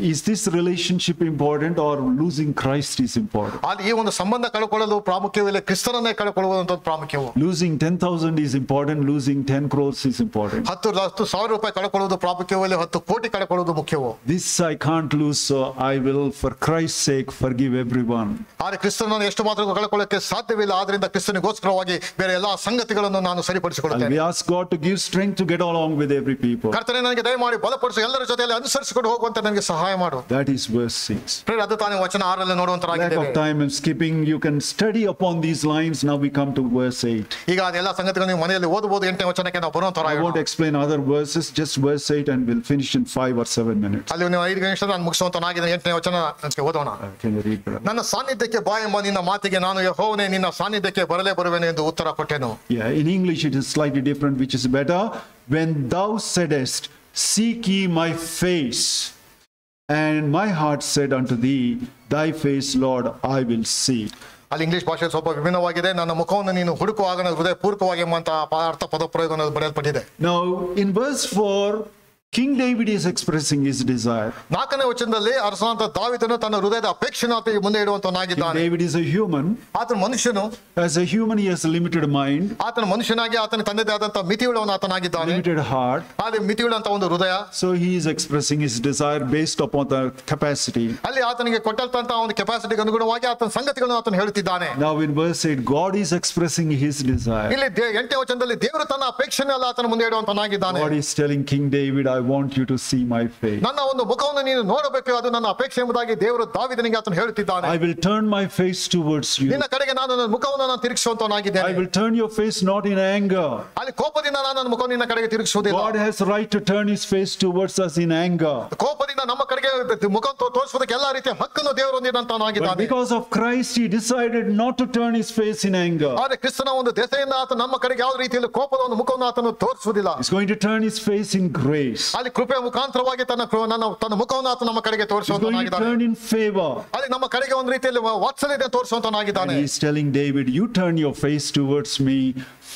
Is this relationship important or losing Christ is important? ಅಲ್ಲಿ ಈ ಒಂದು ಸಂಬಂಧ ಕಳ್ಕೊಳ್ಳಲು ಪ್ರಾಮುಖ್ಯವಿಲ್ಲ, ಕ್ರಿಸ್ತನನ್ನೇ ಕಳ್ಕೊಳ್ಳುವಂತ ಪ್ರಾಮುಖ್ಯವು. Losing 10,000 is important. Losing 10 crores is important. 10,000 ರೂಪಾಯಿ ಕಳ್ಕೊಳ್ಳುವುದು ಪ್ರಾಮುಖ್ಯವಿಲ್ಲ, 10 ಕೋಟಿ ಕಳ್ಕೊಳ್ಳುವುದು ಮುಖ್ಯವು. This I can't lose, so I will, for Christ's sake, forgive everyone. ಆದ್ರೆ ಕ್ರಿಸ್ತನನ್ನು ಎಷ್ಟು ಮಾತ್ರ ಕಳ್ಕೊಳ್ಳಕ್ಕೆ ಸಾಧ್ಯವಿಲ್ಲ. ಆದ್ರಿಂದ ಕ್ರಿಸ್ತನಿಗೋಸ್ಕರವಾಗಿ ಬೇರೆ ಎಲ್ಲಾ ಸಂಗತಿಗಳನ್ನು ನಾನು And ಸರಿಪಡಿಸಿಕೊಳ್ಳುತ್ತೇನೆ. we ask God to give strength to get along with every people. ಕರ್ತನೇ ನನಗೆ ದಯಮಾಡಿ ಬಲಪಡಿಸಿ ಎಲ್ಲರ ಜೊತೆಯಲ್ಲಿ ಅನುಸರಿಸಿಕೊಂಡು ಹೋಗುವಂತೆ ನನಗೆ ಸಹಾಯ ಮಾಡು. That is verse 6. ಪ್ರಿಯರೇ, ಅದು ತಾನೇ ವಚನ 6ರಲ್ಲಿ Lack ನೋಡುವಂತರಾಗಿದ್ದೇವೆ. of time and skipping, you can study upon these lines. Now we come to verse 8. ಈಗ ಅದೆಲ್ಲ ಸಂಗತಿಗಳು ನೀವು ಮನೆಯಲ್ಲಿ ಓದಬಹುದು. 8ನೇ ವಚನಕ್ಕೆ ನಾವು I won't ಬರುವಂತರಾಗಿ explain other verses, just verse 8, and we'll finish in 5 or 7 minutes. ಅಲ್ಲಿ ನೀವು 5 ನಿಮಿಷ ನಾನು ಮುಗಿಸುವಂತನಾಗಿದ್ದೇನೆ. 8ನೇ ವಚನಕ್ಕೆ ಓದೋಣ. Can you read, brother? ನನ್ನ ಸಾನ್ನಿಧ್ಯಕ್ಕೆ ಬಾ ಎಂಬ ನಿನ್ನ ಮಾತಿಗೆ ನಾನು ಯೆಹೋವನೇ ನಿನ್ನ ಸಾನ್ನಿಧ್ಯಕ್ಕೆ ಬರಲೇ ಬರುವೆನು ಎಂದು ಉತ್ತರ ಕೊಟ್ಟೆನು. Yeah, in English it is slightly different, which is better. When thou saidest, seek ye my face, and my heart said unto thee, thy face, Lord, I will see. ಅಲ್ಲಿ ಇಂಗ್ಲಿಷ್ ಭಾಷೆ ಸ್ವಲ್ಪ ವಿಭಿನ್ನವಾಗಿದೆ. ನನ್ನ ಮುಖವನ್ನು ನೀನು ಹುಡುಕುವಾಗ ಹೃದಯ ಪೂರ್ವಕವಾಗಿ ಎಂಬಂತ ಅರ್ಥ ಪದ ಪ್ರಯೋಗ ಬರೆಯಲ್ಪಟ್ಟಿದೆ. Now in verse 4, King David is expressing his desire. 4ನೇ ವಚನದಲ್ಲಿ ಅರಸನಾದ ದಾವೀದನು ತನ್ನ ಹೃದಯದ ಅಪೇಕ್ಷೆಯನ್ನು ಆತನಿಗೆ ಮುಂದೆ King ಇಡುವಂತನಾಗಿದ್ದಾನೆ. David is a human. ಆತನ ಮನುಷ್ಯನು, As a human, he has a limited mind, ಆತನ ಮನುಷ್ಯನಾಗಿ ಆತನ ತಂದೆದೇ ಆದಂತ ಮಿತಿಯುಳ್ಳವನು ಆತನಾಗಿದ್ದಾನೆ. limited heart. ಆದ್ರೆ ಮಿತಿಯುಳ್ಳಂತ ಒಂದು ಹೃದಯ. So he is expressing his desire based upon the capacity. ಅಲ್ಲಿ ಆತನಿಗೆ ಕೊಟ್ಟಂತ ಒಂದು ಕೆಪಾಸಿಟಿಗೆ ಅನುಗುಣವಾಗಿ ಆತನ ಸಂಗತಿಗಳನ್ನು ಆತನು ಹೇಳುತ್ತಿದ್ದಾನೆ. Now in verse 8, God is expressing his desire. ಇಲ್ಲಿ 8ನೇ ವಚನದಲ್ಲಿ ದೇವರು ತನ್ನ ಅಪೇಕ್ಷೆನೆಲ್ಲ ಆತನ ಮುಂದೆ ಇಡುವಂತನಾಗಿದ್ದಾನೆ. God is telling King David, I want you to see my face. ನನ್ನ ಒಂದು ಮುಖವನ್ನು ನೀನು ನೋಡಬೇಕು, ಅದು ನನ್ನ ಅಪೇಕ್ಷೆ ಎಂಬುದಾಗಿ ದೇವರು ದಾವೀದನಿಗೆ ಆತನು ಹೇಳುತ್ತಿದ್ದಾನೆ. I will turn my face towards you. ನಿನ್ನ ಕಡೆಗೆ ನಾನು ನನ್ನ ಮುಖವನ್ನು ನಾನು I ತಿರುಗಿಸುವಂತನಾಗಿದ್ದೇನೆ. will turn your face not in anger. ಅಲ್ಲಿ ಕೋಪದಿಂದ ನಾನು ನನ್ನ ಮುಖವನ್ನು ನಿನ್ನ ಕಡೆಗೆ ತಿರುಗಿಸುವುದಿಲ್ಲ. God has right to turn his face towards us in anger. ಕೋಪದಿಂದ ನಮ್ಮ ಕಡೆಗೆ ಮುಖ ತೋರಿಸುವುದಕ್ಕೆ ಎಲ್ಲಾ ರೀತಿಯ ಹಕ್ಕನ್ನು ದೇವರು But ಹೊಂದಿದಂತನಾಗಿದ್ದಾನೆ. because of Christ, he decided not to turn his face in anger. ಆದ್ರೆ ಕ್ರಿಸ್ತನ ಒಂದು ದೆಸೆಯಿಂದ ಆತ ನಮ್ಮ ಕಡೆಗೆ ಯಾವ ರೀತಿಯಲ್ಲಿ ಕೋಪದ ಒಂದು ಮುಖವನ್ನು ಆತನು ತೋರಿಸುವುದಿಲ್ಲ. He's going to turn his face in grace. ಅಲ್ಲಿ ಕೃಪೆಯ ಮುಖಾಂತರವಾಗಿ ತನ್ನ ಮುಖವನ್ನು ಆತ ನಮ್ಮ ಕಡೆಗೆ He's going to ತೋರಿಸುವಂತನಾಗಿದ್ದಾನೆ. turn in favor. ಅಲ್ಲಿ ನಮ್ಮ ಕಡೆಗೆ ಒಂದು ರೀತಿಯಲ್ಲಿ ವಾತ್ಸಲ್ಯ ತೋರಿಸುವಂತನಾಗಿದ್ದಾನೆ. And he's telling David, you turn your face towards me,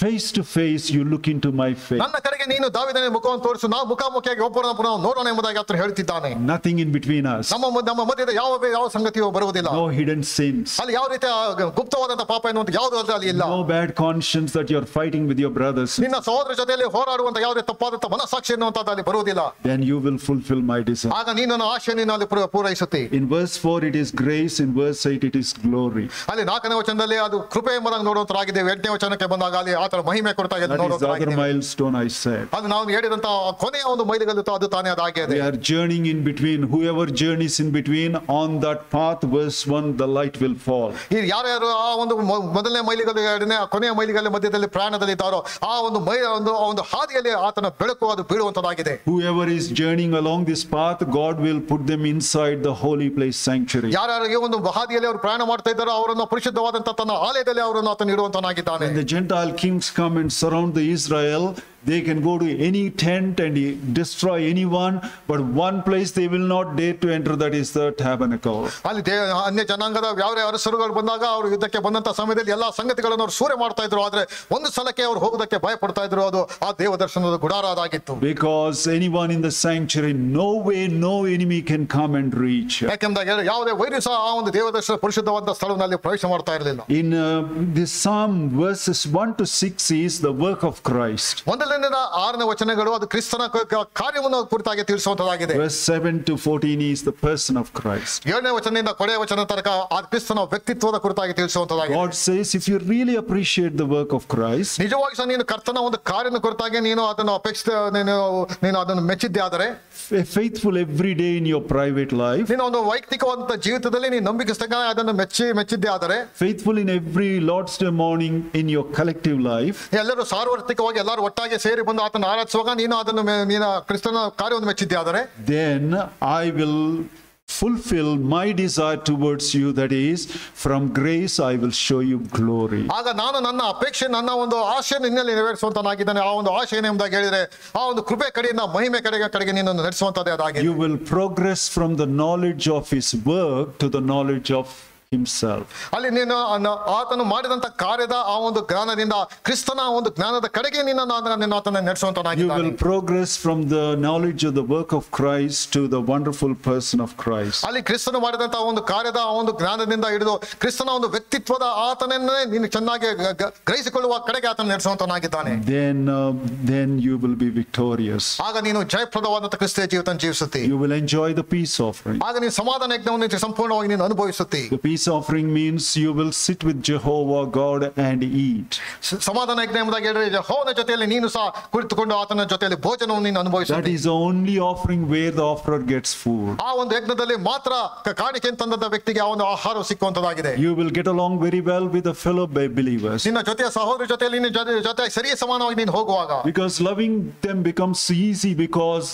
face to face, you look into my face. ನನ್ನ ಕಡೆಗೆ ನೀನು ದಾವೀದನ ಮುಖವನ್ನು ತೋರಿಸು, ನಾವು ಮುಖಾಮುಖಿಯಾಗಿ ಒಬ್ಬರನ್ನ ನೋಡೋಣ ಎಂಬುದಾಗಿ ಆತನು ಹೇಳ್ತಿದ್ದಾನೆ. Nothing in between us. ನಮ್ಮ ಮಧ್ಯದ ಯಾವ ಸಂಗತಿಯೂ ಬರುವುದಿಲ್ಲ. No hidden sins. ಅಲ್ಲಿ ಯಾವ ರೀತಿಯ ಗುಪ್ತವಾದಂತಹ ಪಾಪ ಎನ್ನುವಂತ ಯಾವುದು ಅಲ್ಲಿ ಇಲ್ಲ. No bad conscience that you're fighting with your brothers. ನಿನ್ನ ಸಹೋದರ ಜೊತೆಯಲ್ಲಿ ಹೋರಾಡುವಂತ ಯಾವುದೇ ತಪ್ಪಾದಂತ ಮನಸಾಕ್ಷಿ ಎನ್ನುವಂತದ್ದು ಅಲ್ಲಿ ಬರುವುದಿಲ್ಲ. Then you will fulfill my desire. ಆಗ ನೀನು ನನ್ನ ಆಶೆಯನ್ನು ಅಲ್ಲಿ ಪೂರೈಸುತ್ತಿ. In verse 4 it is grace, in verse 8 it is glory. ಅಲ್ಲಿ 4ನೇ ವಚನದಲ್ಲಿ ಅದು ಕೃಪೆ ಎಂಬುದಾಗಿ ನೋಡುವಂತರಾಗಿದೆ. 8ನೇ ವಚನಕ್ಕೆ ಬಂದಾಗ ಅಲ್ಲಿ ಆತನ ಮಹಿಮೆ ಕುರಿತಾಗಿ That is the other ನೋಡುವಂತಾಗಿದೆ. milestone I said. ಅದು ನಾವು ಹೇಳಿದಂತ ಕೊನೆಯ ಒಂದು ಮೈಲಿಗಲ್ಲು ಅದು ತಾನೇ ಅದಾಗಿದೆ. We are journeying in between. Whoever journeys in between, on that path, verse 1, the light will fall. ಈ ಯಾರ್ಯಾರು ಆ ಒಂದು ಮೊದಲನೇ ಮೈಲಿಗಲ್ಲು ಎರಡನೇ ಕೊನೆಯ ಮೈಲಿಗಲ್ಲು ಮಧ್ಯದಲ್ಲಿ ಪ್ರಾಣದಲ್ಲಿ ಇದ್ದಾರೋ ಆ ಒಂದು ಹಾದಿಯಲ್ಲಿ ಆತನ ಬೆಳಕು ಅದು ಬೀಳುವಂತದಾಗಿದೆ. Whoever is journeying along this path, God will put them inside the holy place sanctuary. ಯಾರ್ಯಾರು ಈ ಒಂದು ಹಾದಿಯಲ್ಲಿ ಅವರು ಪ್ರಯಾಣ ಮಾಡ್ತಾ ಇದ್ದಾರೋ ಅವರನ್ನು ಪರಿಶುದ್ಧವಾದಂತ ತನ್ನ ಆಲಯದಲ್ಲಿ ಅವರನ್ನು ಆತನು ಇಡುವಂತನಾಗಿದ್ದಾನೆ. When the Gentile kings come and surround the Israel, they can go to any tent and destroy anyone, but one place they will not dare to enter, that is the tabernacle. ಅಲ್ಲಿ ಅನ್ಯ ಜನಾಂಗದ ಯಾವ ಅರಸರುಗಳು ಬಂದಾಗ ಅವರು ಯುದ್ಧಕ್ಕೆ ಬಂದಂತ ಸಮಯದಲ್ಲಿ ಎಲ್ಲಾ ಸಂಗತಿಗಳನ್ನು ಅವರು ಸೂರೆ ಮಾಡ್ತಾ ಇದ್ರು, ಆದ್ರೆ ಒಂದು ಸಲಕ್ಕೆ ಅವರು ಹೋಗೋದಕ್ಕೆ ಭಯ ಪಡ್ತಾ ಇದ್ರು. ಅದು ಆ ದೇವ ದರ್ಶನದ ಗುಡಾರ ಅದಾಗಿತ್ತು. Because anyone in the sanctuary, no way, no enemy can come and reach. ಯಾಕೆಂದಾಗ ಯಾವುದೇ ವೈರಿ ಸಹ ಆ ಒಂದು ದೇವ ದರ್ಶನ ಪರಿಶುದ್ಧವಾದ ಸ್ಥಳದಲ್ಲಿ ಪ್ರವೇಶ ಮಾಡ್ತಾ ಇರಲಿಲ್ಲ. In this Psalm, verses 1 to 6 is the work of Christ. 1-6 ವಚನಗಳು ಅದು ಕ್ರಿಸ್ತನ ಕಾರ್ಯವನ್ನು ಕುರಿತಾಗಿ ತಿಳಿಸುವಂತದಾಗಿದೆ. Verse 7 to 14 is the person of Christ. 7ನೇ ವಚನದಿಂದ ಕೊನೆಯ ವಚನ ತನಕ ಆ ಕ್ರಿಸ್ತನ ವ್ಯಕ್ತಿತ್ವದ ಕುರಿತಾಗಿ ತಿಳಿಸುವಂತದಾಗಿದೆ. God says, if you really appreciate the work of Christ, ನಿಜವಾಗಿ ಸಹ ನೀನು ಕರ್ತನ ಒಂದು ಕಾರ್ಯದ ಕುರಿತಾಗಿ ನೀನು ಅದನ್ನು ನೀನು ಅದನ್ನು ಮೆಚ್ಚಿದ್ದೆ ಆದರೆ, faithful every day in your private life, ನೀನು ಒಂದು ವೈಯಕ್ತಿಕವಾದಂತಹ ಜೀವಿತದಲ್ಲಿ ನೀನು ನಂಬಿಕೆಸ್ತಕ್ಕ ಅದನ್ನು ಮೆಚ್ಚಿದ್ದೆ ಆದರೆ, faithful in every Lord's Day morning in your collective life, ಎಲ್ಲರೂ ಸಾರ್ವತ್ರಿಕವಾಗಿ ಎಲ್ಲರೂ ಒಟ್ಟಾಗಿ ಸೇರಿ ಬಂದು ಆತನ ಆರಾಧಿಸುವಾಗ ನೀನು ಅದನ್ನು ನೀನು ಕ್ರಿಸ್ತನ ಕಾರ್ಯವನ್ನು ಮೆಚ್ಚಿದ್ದೆ ಆದರೆ, then I will fulfill my desire towards you, that is, from grace I will show you glory. ಆಗ ನಾನು ನನ್ನ ಅಪೇಕ್ಷೆ ನನ್ನ ಒಂದು ಆಶೆ ನಿನ್ನಲ್ಲಿ ನೆರವೇರಿಸುವಂತನಾಗಿದ್ದಾನೆ. ಆ ಒಂದು ಆಶೆ ಎಂಬುದಾಗಿ ಹೇಳಿದ್ರೆ ಆ ಒಂದು ಕೃಪೆ ಕಡೆಯಿಂದ ಮಹಿಮೆ ಕಡೆಗೆ ನೀನು ನಡೆಸುವಂತದೇ ಅದಾಗಿದೆ. You will progress from the knowledge of his work to the knowledge of himself. ಅಲ್ಲಿ ನೀನು ಆತನು ಮಾಡಿದಂತ ಕಾರ್ಯದ ಆ ಒಂದು ಜ್ಞಾನದಿಂದ ಕ್ರಿಸ್ತನ ಒಂದು ಜ್ಞಾನದ ಕಡೆಗೆ ನೀನು ಆತನ ನಡೆಸುವಂತನಾಗಿದ್ದಾನೆ. You will progress from the knowledge of the work of Christ to the wonderful person of Christ. ಅಲ್ಲಿ ಕ್ರಿಸ್ತನು ಮಾಡಿದಂತ ಒಂದು ಕಾರ್ಯದ ಆ ಒಂದು ಜ್ಞಾನದಿಂದ ಹಿಡಿದು ಕ್ರಿಸ್ತನ ಒಂದು ವ್ಯಕ್ತಿತ್ವದ ಆತನನ್ನೇ ನೀನು ಚೆನ್ನಾಗಿ ಗ್ರಹಿಸಿಕೊಳ್ಳುವ ಕಡೆಗೆ ಆತನ ನಡೆಸುವಂತನಾಗಿದ್ದಾನೆ. Then you will be victorious. ಆಗ ನೀನು ಜಯಪ್ರದವಾದಂತ ಕ್ರಿಸ್ತ ಜೀವಿತ ಜೀವಿಸುತ್ತಿ. You will enjoy the peace offering. ಆಗ ನೀನು ಸಮಾಧಾನ ಯಜ್ಞವನ್ನು ಸಂಪೂರ್ಣವಾಗಿ ನೀನು ಅನುಭವಿಸುತ್ತಿ. The peace offering means you will sit with Jehovah God and eat. ಸಮಾಧಾನ ಯಜ್ಞ ಎಂಬುದಾಗಿ ಹೇಳಿದ್ರೆ ಯೆಹೋವನ ಜೊತೆಯಲ್ಲಿ ನೀನು ಸಹ ಕುಳಿತುಕೊಂಡು ಆತನ ಜೊತೆಯಲ್ಲಿ ಭೋಜನವನ್ನು ನೀನು ಅನುಭವಿಸುತ್ತಿ. That is the only offering where the offerer gets food. ಆ ಒಂದು ಯಜ್ಞದಲ್ಲಿ ಮಾತ್ರ ಕಾಣಿಕೆ ತಂದಂತ ವ್ಯಕ್ತಿಗೆ ಆ ಒಂದು ಆಹಾರ ಸಿಕ್ಕುವಂತದಾಗಿದೆ. You will get along very well with the fellow believers. ನಿನ್ನ ಜೊತೆಯ ಸಹೋದರ ಜೊತೆಯಲ್ಲಿ ನಿನ್ನ ಜೊತೆ ಸರಿಯ ಸಮಾನವಾಗಿ ನೀನು ಹೋಗುವಾಗ, because loving them becomes easy, because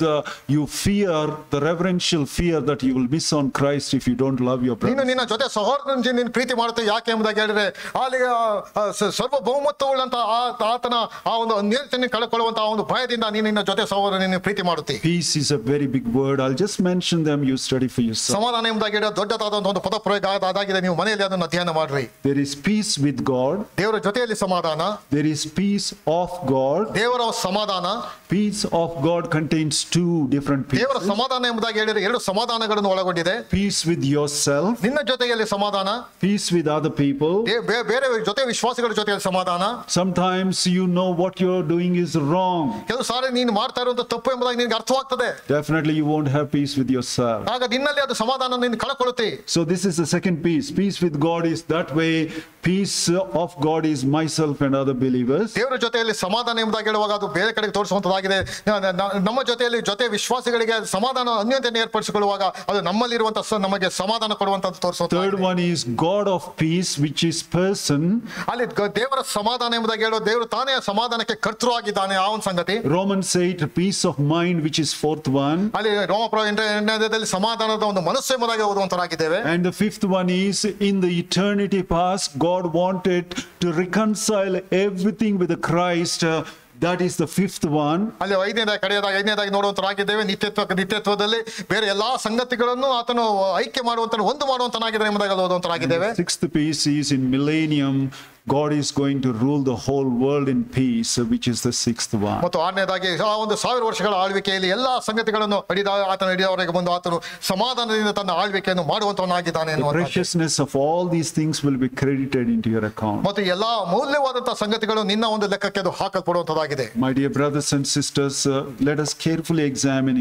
you fear the reverential fear that you will miss on Christ if you don't love your brother. ನಿನ್ನ ಜೊತೆ ಸಹೋದರ ನೀನು ಪ್ರೀತಿ ಮಾಡುತ್ತೆ. ಯಾಕೆ ಎಂಬುದಾಗಿ ಹೇಳಿದ್ರೆ ಅಲ್ಲಿ ಸರ್ವಬಹುಮತ್ವವುಳ್ಳಂತ ಆತನ ಆ ಒಂದು ಅನ್ಯತೆಯನ್ನು ಕಳ್ಕೊಳ್ಳುವಂತ ಒಂದು ಭಯದಿಂದ ನೀನು ನಿನ್ನ ಜೊತೆ ಸಹೋದರ ನೀನು ಪ್ರೀತಿ ಮಾಡುತ್ತಿ. Peace is a very big word. I'll just mention them. You study for yourself. ಸಮಾಧಾನ ಎಂಬುದಾಗಿ ಹೇಳಿದ್ರೆ ದೊಡ್ಡದಾದ ಒಂದು ಪದ ಪ್ರಯೋಗ ಅದಾಗಿದೆ. ನೀವು ಮನೆಯಲ್ಲಿ ಅದನ್ನು ಅಧ್ಯಯನ ಮಾಡ್ರಿ. There is peace with God. ದೇವರ ಜೊತೆಯಲ್ಲಿ ಸಮಾಧಾನ. There is peace of God. ದೇವರ ಸಮಾಧಾನ. Peace of God contains two different pieces. ದೇವರ ಸಮಾಧಾನ ಎಂಬುದಾಗಿ ಹೇಳಿದ್ರೆ ಎರಡು ಸಮಾಧಾನಗಳನ್ನು ಒಳಗೊಂಡಿದೆ. Peace with yourself. ನಿನ್ನ ಜೊತೆಯಲ್ಲಿ ಸಮಾಧಾನ. Peace with other people. ಬೇರೆ ಜೊತೆ ವಿಶ್ವಾಸಿಗಳ ಜೊತೆಯಲ್ಲಿ ಸಮಾಧಾನ. Sometimes you know what you're doing is wrong. ಕೆಲವು ಸಾರಿ ನೀನು ಮಾಡ್ತಾ ಇರುವಂತ ತಪ್ಪು ಎಂಬುದಾಗಿ ನಿನಗೆ ಅರ್ಥವಾಗ್ತದೆ. Definitely you won't have peace with yourself. ಆಗ ನಿನ್ನಲ್ಲಿ ಅದು ಸಮಾಧಾನ ನೀನು ಕಳಕೊಳ್ಳುತ್ತಿ. So this is the second peace. Peace with God is that way. Peace of God is myself and other believers. ದೇವರ ಜೊತೆಯಲ್ಲಿ ಸಮಾಧಾನ ಎಂಬುದಾಗಿ ಹೇಳುವಾಗ ಅದು ಬೇರೆ ಕಡೆಗೆ ತೋರಿಸುವಂತದಾಗಿದೆ. ನಮ್ಮ ಜೊತೆಯಲ್ಲಿ ಜೊತೆ ವಿಶ್ವಾಸಿಗಳಿಗೆ ಸಮಾಧಾನ ಅನ್ಯೋನ್ಯತೆಯನ್ನು ಏರ್ಪಡಿಸಿಕೊಳ್ಳುವಾಗ ಅದು ನಮ್ಮಲ್ಲಿರುವಂತ ನಮಗೆ ಸಮಾಧಾನ ಕೊಡುವಂತದ್ದು ತೋರಿಸುತ್ತದೆ. Third one is God of peace, which is person. ಅಲ್ಲಿ ದೇವರ ಸಮಾಧಾನ ಎಂಬುದಾಗಿ ಹೇಳೋ ದೇವರು ತಾನೇ ಸಮಾಧಾನಕ್ಕೆ ಕರ್ತೃ ಆಗಿದ್ದಾನೆ. ಆ ಒಂದು ಸಂಗತಿ. Romans 8, peace of mind, which is fourth one. ಅಲ್ಲಿ ರೋಮಪುರ 8ನೇ ಸಮಾಧಾನದ ಒಂದು ಮನಸ್ಸು ಎಂಬುದಾಗಿ ಓದುವಂತರಾಗಿದ್ದೇವೆ. And the fifth one is in the eternity past, God wanted to reconcile everything with the Christ. That is the fifth one. ಅಲ್ಲಿ ಐದನೇದಾಗಿ ನೋಡುವಂತರಾಗಿದ್ದೇವೆ. ನಿತ್ಯತ್ವದಲ್ಲಿ ಬೇರೆ ಎಲ್ಲಾ ಸಂಗತಿಗಳನ್ನು ಆತನು ಐಕ್ಯ ಮಾಡುವಂತ ಒಂದು ಮಾಡುವಂತನಾಗಿದ್ದಾನೆ ಎಂಬುದಾಗಿ ಓದುವಂತರಾಗಿದ್ದೇವೆ. Sixth piece is in millennium. God is going to rule the whole world in peace, which is the sixth one. ಮತ್ತು ಆರನೇದಾಗಿ ಆ ಒಂದು 1000 ವರ್ಷಗಳ ಆಳ್ವಿಕೆಯಲ್ಲಿ ಎಲ್ಲಾ ಸಂಗತಿಗಳನ್ನು ಆತನ ಹಿಡಿದವರೆಗೆ ಬಂದು ಆತನು ಸಮಾಧಾನದಿಂದ ತನ್ನ ಆಳ್ವಿಕೆಯನ್ನು ಮಾಡುವಂತವನಾಗಿದ್ದಾನೆ. The preciousness of all these things will be credited into your account. ಮತ್ತು ಎಲ್ಲಾ ಮೌಲ್ಯವಾದಂತಹ ಸಂಗತಿಗಳು ನಿನ್ನ ಒಂದು ಲೆಕ್ಕಕ್ಕೆ ಅದು ಹಾಕಲ್ಪಡುವಂತದಾಗಿದೆ. My dear brothers and sisters, let us carefully examine,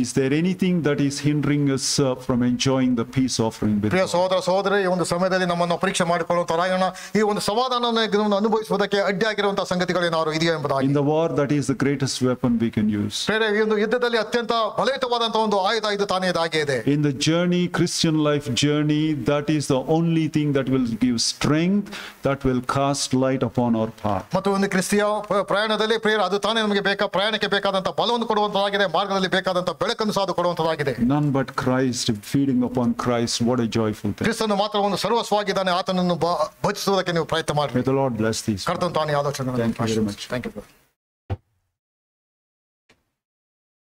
is there anything that is hindering us from enjoying the peace offering with God? ಪ್ರಿಯ ಸಹೋದರ ಸಹೋದರಿ, ಈ ಒಂದು ಸಮಯದಲ್ಲಿ ನಮ್ಮನ್ನು ಪರೀಕ್ಷೆ ಮಾಡಿಕೊಳ್ಳುವಂತರಾಗೋಣ. ಈ ಒಂದು ಸಮಾಧಾನ ಸಮಾಧಾನವನ್ನು ಅನುಭವಿಸುವುದಕ್ಕೆ ಅಡ್ಡಿಯಾಗಿರುವಂತಹ ಸಂಗತಿಗಳೇನಾದ್ರು ಇದೆಯಾ In ಎಂಬುದಾಗಿ. the war, that is the greatest weapon we can use. ಬೇರೆ ಈ ಒಂದು ಯುದ್ಧದಲ್ಲಿ ಅತ್ಯಂತ ಬಲಯುತವಾದಂತಹ ಒಂದು ಆಯುಧ ಇದು ತಾನೇ ಇದಾಗಿದೆ ಇದೆ. In the journey, Christian life journey, that is the only thing that will give strength, that will cast light upon our path. ಮತ್ತು ಒಂದು ಕ್ರಿಸ್ತಿಯ ಪ್ರಯಾಣದಲ್ಲಿ ಪ್ರೇರ ಅದು ತಾನೇ ನಮಗೆ ಪ್ರಯಾಣಕ್ಕೆ ಬೇಕಾದಂತಹ ಬಲವನ್ನು ಕೊಡುವಂತದಾಗಿದೆ, ಮಾರ್ಗದಲ್ಲಿ ಬೇಕಾದಂತಹ ಬೆಳಕನ್ನು ಸಹ ಕೊಡುವಂತದಾಗಿದೆ. None but Christ, feeding upon Christ, what a joyful thing. ಕ್ರಿಸ್ತನು ಮಾತ್ರ ಒಂದು ಸರ್ವಸ್ವಾಗಿದ್ದಾನೆ, ಆತನನ್ನು ಭಜಿಸುವುದಕ್ಕೆ ನೀವು ಪ್ರಯತ್ನ ಮಾಡಿ. May the Lord bless these. ಕರ್ತನು ತಾನೇ ಆಲೋಚನೆ. Thank you very much. Thank you.